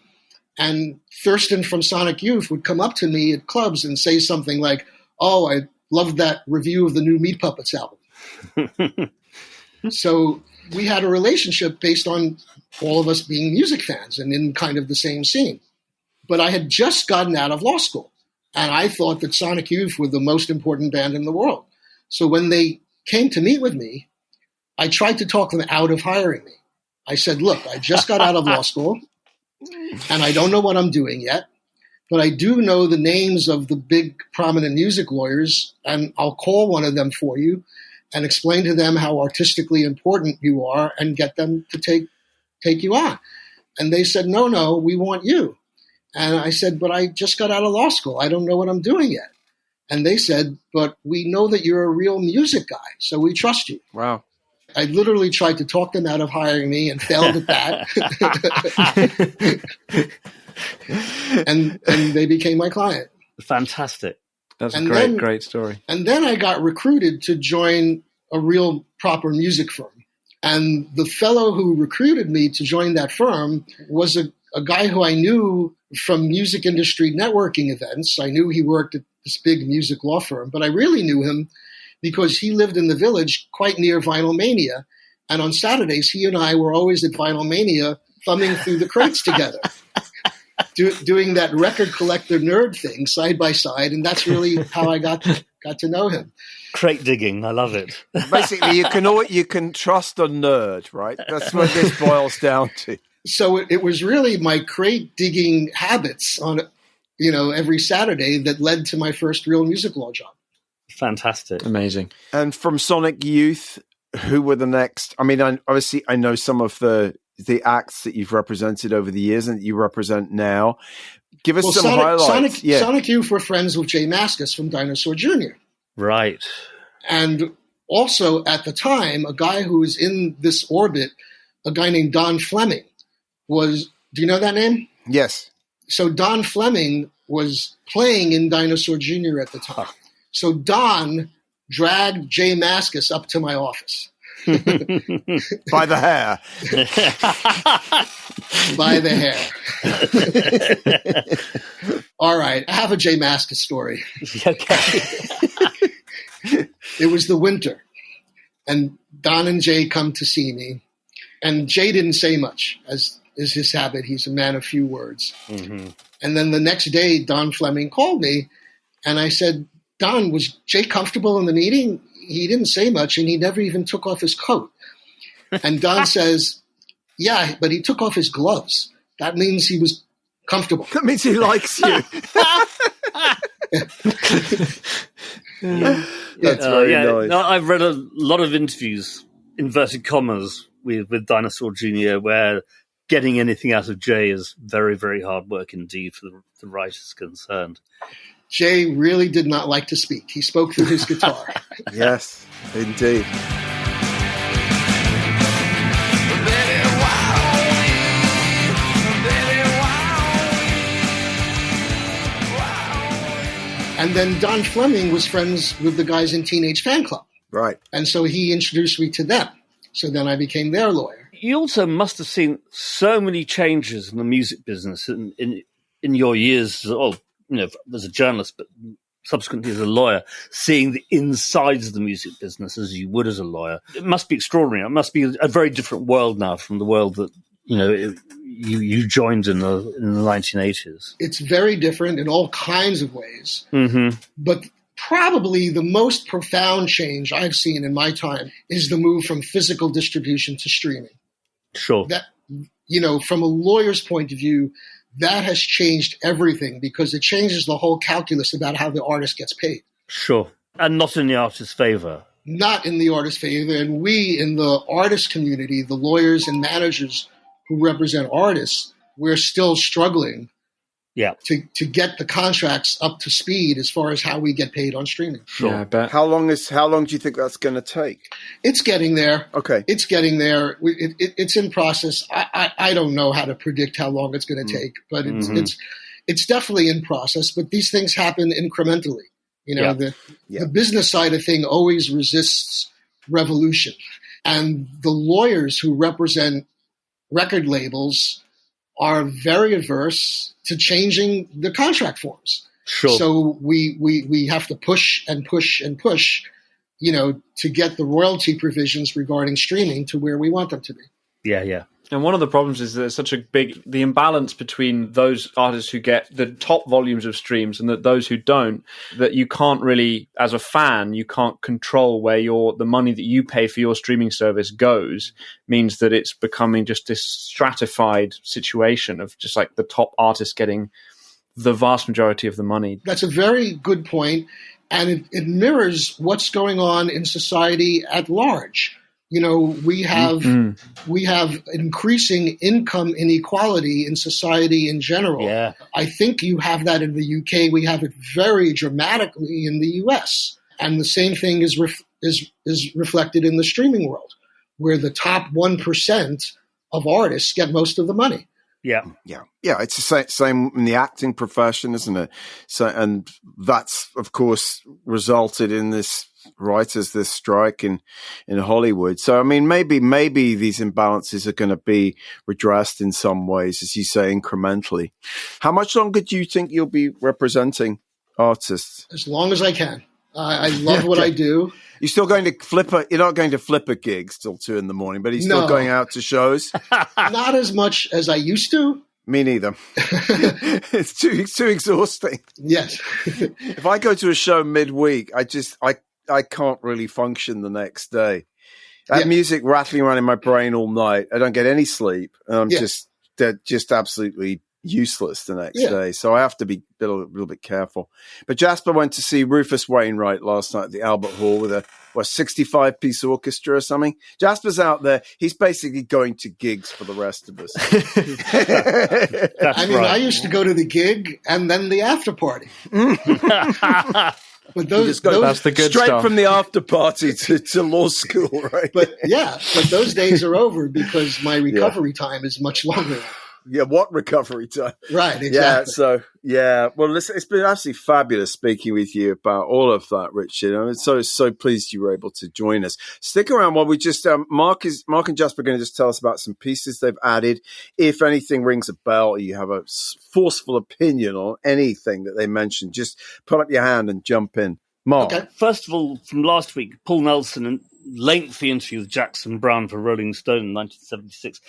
And Thurston from Sonic Youth would come up to me at clubs and say something like, "Oh, I loved that review of the new Meat Puppets album." So we had a relationship based on all of us being music fans and in kind of the same scene. But I had just gotten out of law school, and I thought that Sonic Youth were the most important band in the world. So when they came to meet with me, I tried to talk them out of hiring me. I said, "Look, I just got out of law school, and I don't know what I'm doing yet, but I do know the names of the big prominent music lawyers, and I'll call one of them for you and explain to them how artistically important you are and get them to take you on." And they said, no, we want you. And I said, "But I just got out of law school. I don't know what I'm doing yet." And they said, "But we know that you're a real music guy, so we trust you." Wow. I literally tried to talk them out of hiring me and failed at that. and they became my client. Fantastic. That's And a great, then- great story. And then I got recruited to join a real proper music firm. And the fellow who recruited me to join that firm was a guy who I knew from music industry networking events. I knew he worked at this big music law firm, but I really knew him because he lived in the Village quite near Vinyl Mania. And on Saturdays, he and I were always at Vinyl Mania thumbing through the crates together, doing that record collector nerd thing side by side. And that's really how I got to know him. Crate digging. I love it. Basically, you can trust a nerd, right? That's what this boils down to. So it was really my crate digging habits on, every Saturday that led to my first real music law job. Fantastic. Amazing. And from Sonic Youth, who were the next? I mean, obviously, I know some of the acts that you've represented over the years and that you represent now. Give us some highlights. Sonic Youth were friends with Jay Mascis from Dinosaur Jr. Right. And also at the time, a guy who was in this orbit, a guy named Don Fleming, do you know that name? Yes. So Don Fleming was playing in Dinosaur Jr. at the time. So Don dragged Jay Mascis up to my office. By the hair. By the hair. All right. I have a Jay Mascis story. Okay. It was the winter, and Don and Jay come to see me. And Jay didn't say much, as is his habit. He's a man of few words. Mm-hmm. And then the next day, Don Fleming called me, and I said, "Don, was Jay comfortable in the meeting? He didn't say much, and he never even took off his coat." And Don says, "Yeah, but he took off his gloves. That means he was comfortable." That means he likes you. That's very nice. No, I've read a lot of interviews, inverted commas, with Dinosaur Jr., where getting anything out of Jay is very, very hard work indeed for the writers concerned. Jay really did not like to speak. He spoke through his guitar. Yes, indeed. And then Don Fleming was friends with the guys in Teenage Fan Club. Right. And so he introduced me to them. So then I became their lawyer. You also must have seen so many changes in the music business in your years, as a journalist, but subsequently as a lawyer, seeing the insides of the music business as you would as a lawyer. It must be extraordinary. It must be a very different world now from the world that, you joined in the 1980s. It's very different in all kinds of ways. Mm-hmm. But probably the most profound change I've seen in my time is the move from physical distribution to streaming. Sure. That, from a lawyer's point of view, that has changed everything because it changes the whole calculus about how the artist gets paid. Sure. And not in the artist's favor. not in the artist favor. And we in the artist community, the lawyers and managers who represent artists, we're still struggling to get the contracts up to speed as far as how we get paid on streaming. Sure. Yeah, I bet. How long do you think that's going to take? It's getting there. Okay. It's getting there. It's in process. I don't know how to predict how long it's going to take, but it's definitely in process. But these things happen incrementally. You know, the business side of thing always resists revolution. And the lawyers who represent record labels are very averse to changing the contract forms. Sure. So we have to push and push and push, you know, to get the royalty provisions regarding streaming to where we want them to be. Yeah. And one of the problems is there's such the imbalance between those artists who get the top volumes of streams and those who don't, that you can't really, as a fan, you can't control where the money that you pay for your streaming service goes, means that it's becoming just this stratified situation of just like the top artists getting the vast majority of the money. That's a very good point, and it mirrors what's going on in society at large. You know, we have increasing income inequality in society in general. Yeah. I think you have that in the UK. We have it very dramatically in the US. And the same thing is reflected in the streaming world, where the top 1% of artists get most of the money. Yeah. It's the same in the acting profession, isn't it? So, and that's of course resulted in this strike in Hollywood. So, I mean, maybe these imbalances are going to be redressed in some ways, as you say, incrementally. How much longer do you think you'll be representing artists? As long as I can. I love what I do. You're still going to you're not going to flip a gig till 2 a.m, but he's still going out to shows? Not as much as I used to. Me neither. It's too exhausting. Yes. If I go to a show midweek, I can't really function the next day. That music rattling around in my brain all night. I don't get any sleep. And I'm just absolutely useless the next day. So I have to be a little bit careful. But Jasper went to see Rufus Wainwright last night at the Albert Hall with a 65-piece orchestra or something. Jasper's out there. He's basically going to gigs for the rest of us. I used to go to the gig and then the after party. But that's the good straight stuff. From the after party to law school, right? But those days are over because my recovery time is much longer. Yeah, what recovery time? Right, exactly. Yeah, so, well, listen, it's been absolutely fabulous speaking with you about all of that, Richard. I'm so pleased you were able to join us. Stick around while we just, Mark and Jasper are going to just tell us about some pieces they've added. If anything rings a bell or you have a forceful opinion on anything that they mentioned, just put up your hand and jump in. Mark. Okay. First of all, from last week, Paul Nelson lengthy interview with Jackson Browne for Rolling Stone in 1976.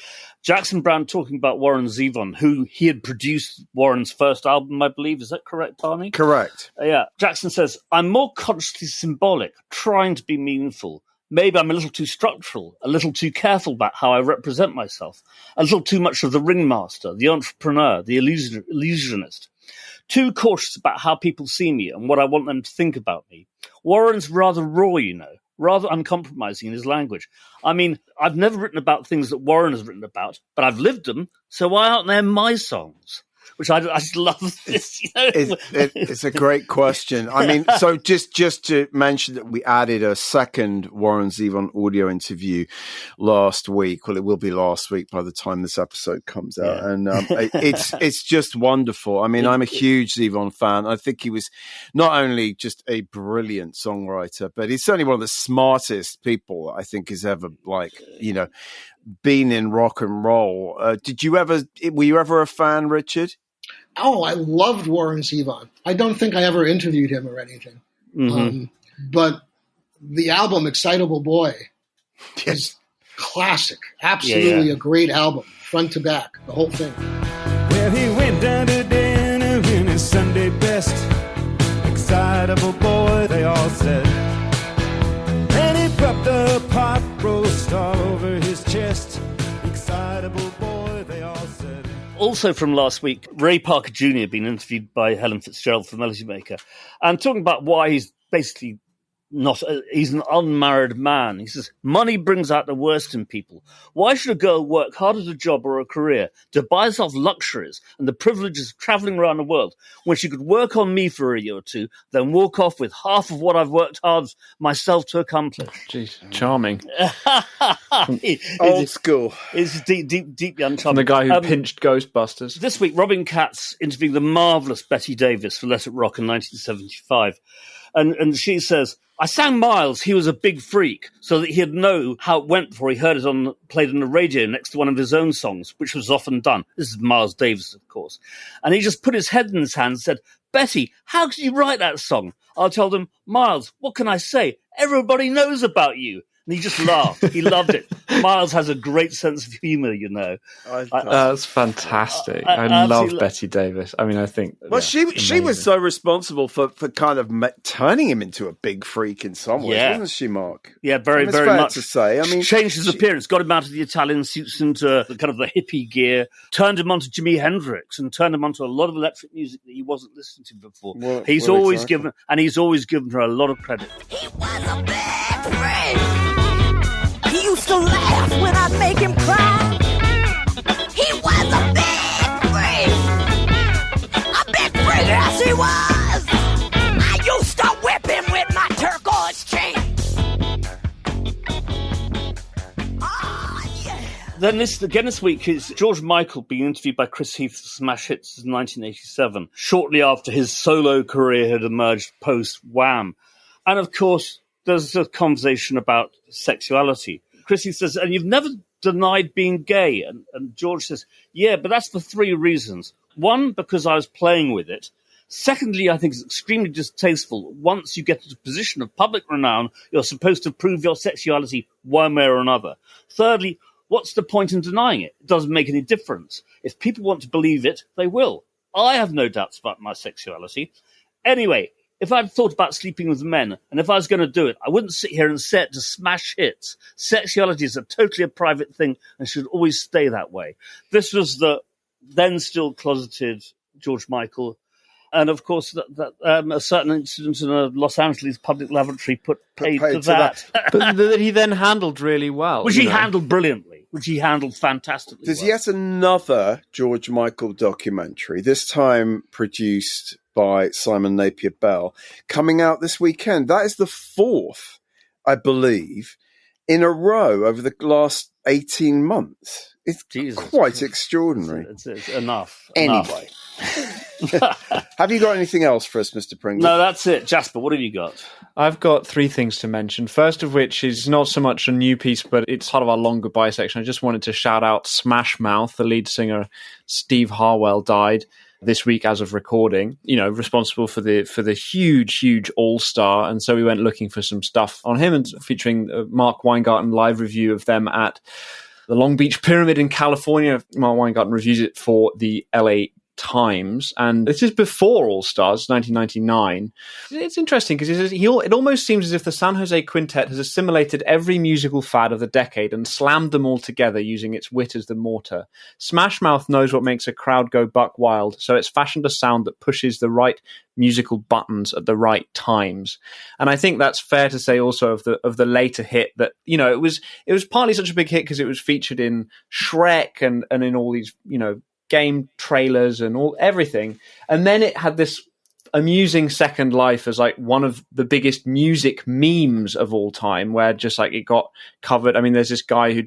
Jackson Browne talking about Warren Zevon, who he had produced Warren's first album, I believe. Is that correct, Barney? Correct. Yeah. Jackson says, I'm more consciously symbolic, trying to be meaningful. Maybe I'm a little too structural, a little too careful about how I represent myself, a little too much of the ringmaster, the entrepreneur, the illusionist. Too cautious about how people see me and what I want them to think about me. Warren's rather raw, you know. Rather uncompromising in his language. I mean, I've never written about things that Warren has written about, but I've lived them, so why aren't they my songs? Which I just love this. You know? It's a great question. I mean, so just to mention that we added a second Warren Zevon audio interview last week. Well, it will be last week by the time this episode comes out. Yeah. And it's just wonderful. I mean, I'm a huge Zevon fan. I think he was not only just a brilliant songwriter, but he's certainly one of the smartest people I think has ever, been in rock and roll. Were you ever a fan, Richard? Oh, I loved Warren Zevon. I don't think I ever interviewed him or anything. Mm-hmm. But the album Excitable Boy is classic. Absolutely a great album, front to back, the whole thing. Well, he went down to dinner in his Sunday best. Excitable boy, they all said. And he popped a pot roast all over his chest. Excitable boy, they all said. Also from last week, Ray Parker Jr. being interviewed by Helen Fitzgerald for Melody Maker and talking about why he's basically he's an unmarried man. He says, money brings out the worst in people. Why should a girl work hard at a job or a career to buy herself luxuries and the privileges of travelling around the world when she could work on me for a year or two, then walk off with half of what I've worked hard myself to accomplish? Jeez, charming. Old school. It's deeply uncharming. From the guy who pinched Ghostbusters. This week, Robin Katz interviewed the marvellous Betty Davis for Let It Rock in 1975. And she says, I sang Miles, he was a big freak, so that he'd know how it went before he heard it played on the radio next to one of his own songs, which was often done. This is Miles Davis, of course. And he just put his head in his hand and said, Betty, how could you write that song? I told him, Miles, what can I say? Everybody knows about you. And he just laughed. He loved it. Miles has a great sense of humour, you know. That's fantastic. I love Betty Davis. I mean, I think... Well, she was so responsible for kind of turning him into a big freak in some ways, wasn't she, Mark? Yeah, very fair much. To say. I mean, changed his appearance, got him out of the Italian suits into the kind of the hippie gear, turned him onto Jimi Hendrix, and turned him onto a lot of electric music that he wasn't listening to before. He's always given her a lot of credit. He was a bad friend. He used to laugh when I'd make him cry. He was a big freak. A big freak, yes he was. I used to whip him with my turquoise chain. Then this week is George Michael being interviewed by Chris Heath for Smash Hits in 1987, shortly after his solo career had emerged post-Wham. And of course, there's a conversation about sexuality. Chrissy says, and you've never denied being gay. And George says, yeah, but that's for three reasons. One, because I was playing with it. Secondly, I think it's extremely distasteful. Once you get into a position of public renown, you're supposed to prove your sexuality one way or another. Thirdly, what's the point in denying it? It doesn't make any difference. If people want to believe it, they will. I have no doubts about my sexuality. Anyway, if I'd thought about sleeping with men, and if I was going to do it, I wouldn't sit here and say it to Smash Hits. Sexuality is totally a private thing and should always stay that way. This was the then still closeted George Michael. And of course, a certain incident in a Los Angeles public lavatory paid to that. But that he then handled really well. Which he handled brilliantly. Which he handled fantastically. There's yet another George Michael documentary, this time produced by Simon Napier Bell, coming out this weekend. That is the fourth, I believe, in a row over the last 18 months. It's quite extraordinary. It's enough. Anyway. Have you got anything else for us, Mr. Pringle? No, that's it. Jasper, what have you got? I've got three things to mention. First of which is not so much a new piece, but it's part of our long goodbye section. I just wanted to shout out Smash Mouth. The lead singer, Steve Harwell, died this week as of recording, responsible for the huge All-Star. And so we went looking for some stuff on him and featuring Mark Weingarten live review of them at the Long Beach Pyramid in California. Mark Weingarten reviews it for the LA Times, and this is before All Stars, 1999. It's interesting because it almost seems as if the San Jose Quintet has assimilated every musical fad of the decade and slammed them all together using its wit as the mortar. Smash Mouth knows what makes a crowd go buck wild, so it's fashioned a sound that pushes the right musical buttons at the right times. And I think that's fair to say also of the later hit that, it was partly such a big hit because it was featured in Shrek and in all these, game trailers and everything, and then it had this amusing second life as like one of the biggest music memes of all time, where just like it got covered. I mean, there's this guy who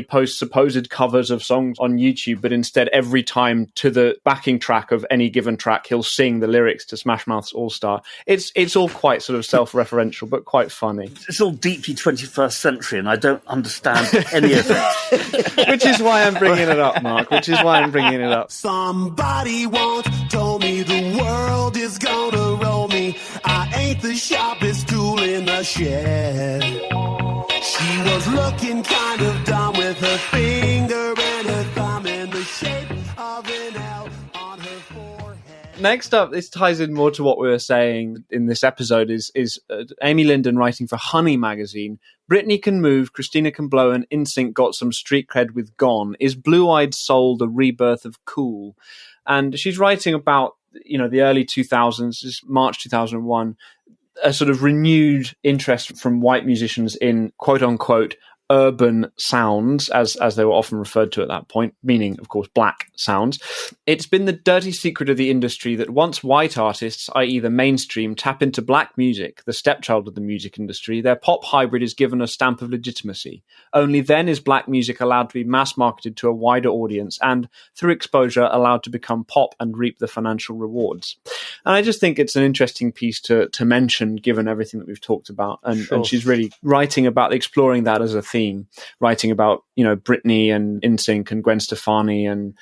posts supposed covers of songs on YouTube, but instead every time to the backing track of any given track, he'll sing the lyrics to Smash Mouth's All Star. It's all quite sort of self-referential, but quite funny. It's all deeply 21st century, and I don't understand any of it. Which is why I'm bringing it up, Mark. Which is why I'm bringing it up. Somebody once told me the world is gonna roll me. I ain't the sharpest tool in the shed. She was looking kind of dumb with her finger and her thumb in the shape of an L on her forehead. Next up, this ties in more to what we were saying in this episode, is Amy Linden writing for Honey magazine. Britney can move, Christina can blow, and NSYNC got some street cred with Gone. Is Blue-Eyed Soul the rebirth of cool? And she's writing about, the early 2000s, March 2001. a sort of renewed interest from white musicians in quote unquote urban sounds, as they were often referred to at that point, meaning, of course, black sounds. It's been the dirty secret of the industry that once white artists, i.e. the mainstream, tap into black music, the stepchild of the music industry, their pop hybrid is given a stamp of legitimacy. Only then is black music allowed to be mass-marketed to a wider audience and, through exposure, allowed to become pop and reap the financial rewards. And I just think it's an interesting piece to mention, given everything that we've talked about. And she's really writing about exploring that as a theme. Writing about, Britney and NSYNC and Gwen Stefani and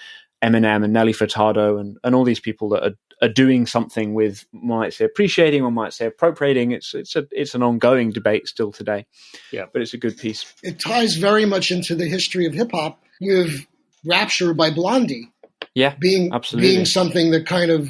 Eminem and Nelly Furtado and all these people that are doing something with, one might say appreciating, one might say appropriating. It's an ongoing debate still today. Yeah, but it's a good piece. It ties very much into the history of hip hop with Rapture by Blondie. Yeah, being something that kind of,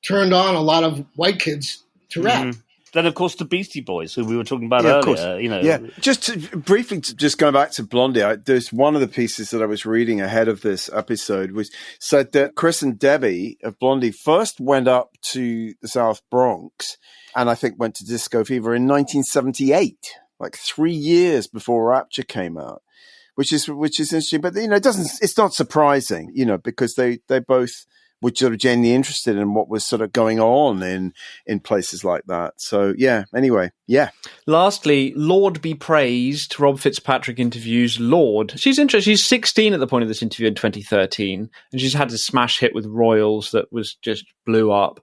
turned on a lot of white kids to rap. Mm-hmm. Then, of course, the Beastie Boys, who we were talking about earlier. Yeah, just briefly, just going back to Blondie, there's one of the pieces that I was reading ahead of this episode which said that Chris and Debbie of Blondie first went up to the South Bronx and I think went to Disco Fever in 1978, like 3 years before Rapture came out, which is interesting. But it's not surprising, because they both were sort of genuinely interested in what was sort of going on in places like that. So, anyway. Lastly, Lord be praised. Rob Fitzpatrick interviews Lord. She's interesting. She's 16 at the point of this interview in 2013, and she's had a smash hit with Royals that was just blew up.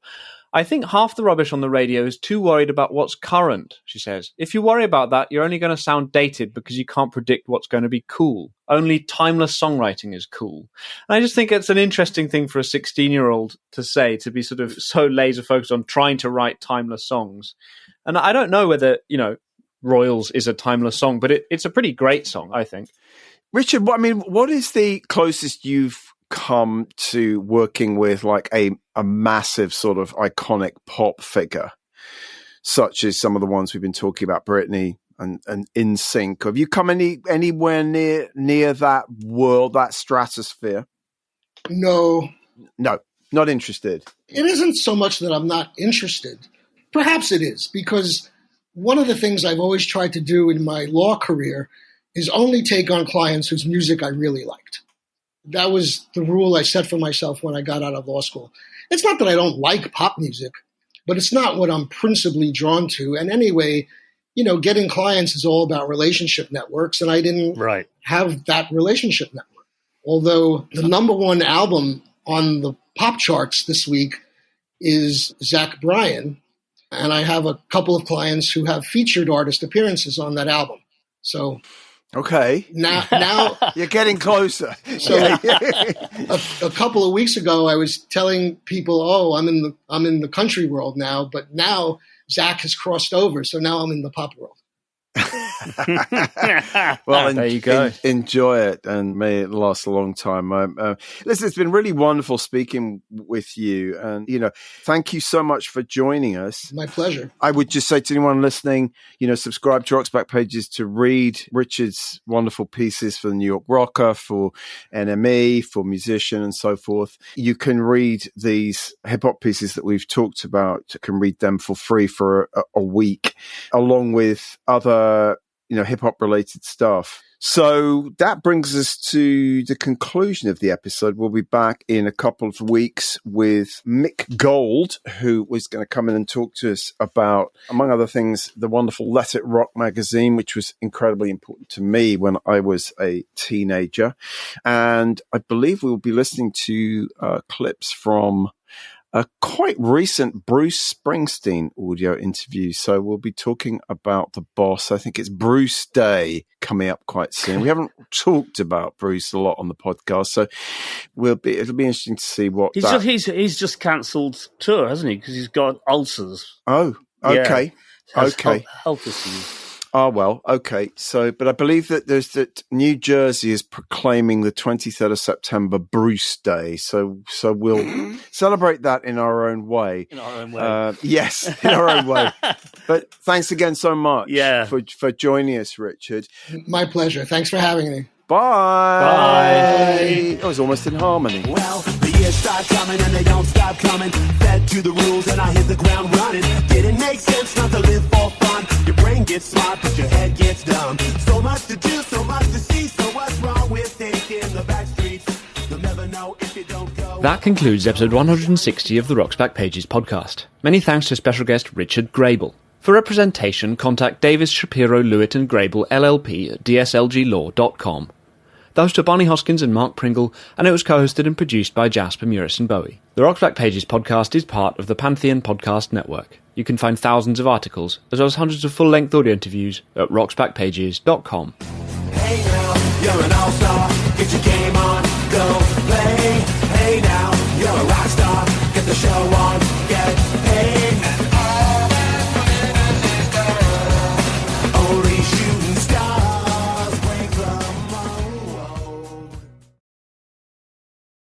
I think half the rubbish on the radio is too worried about what's current, she says. If you worry about that, you're only going to sound dated because you can't predict what's going to be cool. Only timeless songwriting is cool. And I just think it's an interesting thing for a 16-year-old to say, to be sort of so laser focused on trying to write timeless songs. And I don't know whether, Royals is a timeless song, but it's a pretty great song, I think. Richard, what is the closest you've come to working with like a massive sort of iconic pop figure, such as some of the ones we've been talking about, Britney and NSYNC? Have you come anywhere near that world, that stratosphere? No, not interested. It isn't so much that I'm not interested. Perhaps it is, because one of the things I've always tried to do in my law career is only take on clients whose music I really liked. That was the rule I set for myself when I got out of law school. It's not that I don't like pop music, but it's not what I'm principally drawn to. And anyway, getting clients is all about relationship networks, and I didn't have that relationship network. Although the number one album on the pop charts this week is Zach Bryan, and I have a couple of clients who have featured artist appearances on that album. So... Okay. Now you're getting closer. So a couple of weeks ago, I was telling people, I'm in the country world now, but now Zach has crossed over, so now I'm in the pop world. Well, there you go. Enjoy it, and may it last a long time. Listen, it's been really wonderful speaking with you, and thank you so much for joining us. My pleasure. I would just say to anyone listening, subscribe to Rock's Back Pages to read Richard's wonderful pieces for the New York Rocker, for NME, for Musician, and so forth. You can read these hip hop pieces that we've talked about. You can read them for free for a week, along with other hip hop related stuff. So that brings us to the conclusion of the episode. We'll be back in a couple of weeks with Mick Gold, who was going to come in and talk to us about, among other things, the wonderful Let It Rock magazine, which was incredibly important to me when I was a teenager. And I believe we'll be listening to clips from a quite recent Bruce Springsteen audio interview. So we'll be talking about the boss. I think it's Bruce Day coming up quite soon. We haven't talked about Bruce a lot on the podcast, so it'll be interesting to see what he's just cancelled tour, hasn't he? Because he's got ulcers. Oh, okay. Okay. Health issues. Oh, well, okay. So, but I believe that New Jersey is proclaiming the 23rd of September Bruce Day. So we'll celebrate that in our own way. In our own way. Yes, in our own way. But thanks again so much for joining us, Richard. My pleasure. Thanks for having me. Bye. Bye. It was almost in harmony. Well, the Ideas start coming and they don't stop coming. Fed to the rules and I hit the ground running. Didn't make sense not to live for fun. Your brain gets smart but your head gets dumb. So much to do, so much to see. So what's wrong with taking the back streets? You'll never know if you don't go. That concludes episode 160 of the Rock's Back Pages podcast. Many thanks to special guest Richard Grabel. For representation, contact Davis, Shapiro, Lewitt and Grabel, LLP at dslglaw.com. Those were Barney Hoskins and Mark Pringle, and it was co-hosted and produced by Jasper Murison Bowie. The Rock's Back Pages podcast is part of the Pantheon Podcast Network. You can find thousands of articles, as well as hundreds of full-length audio interviews at rocksbackpages.com. Hey now, you're an all-star.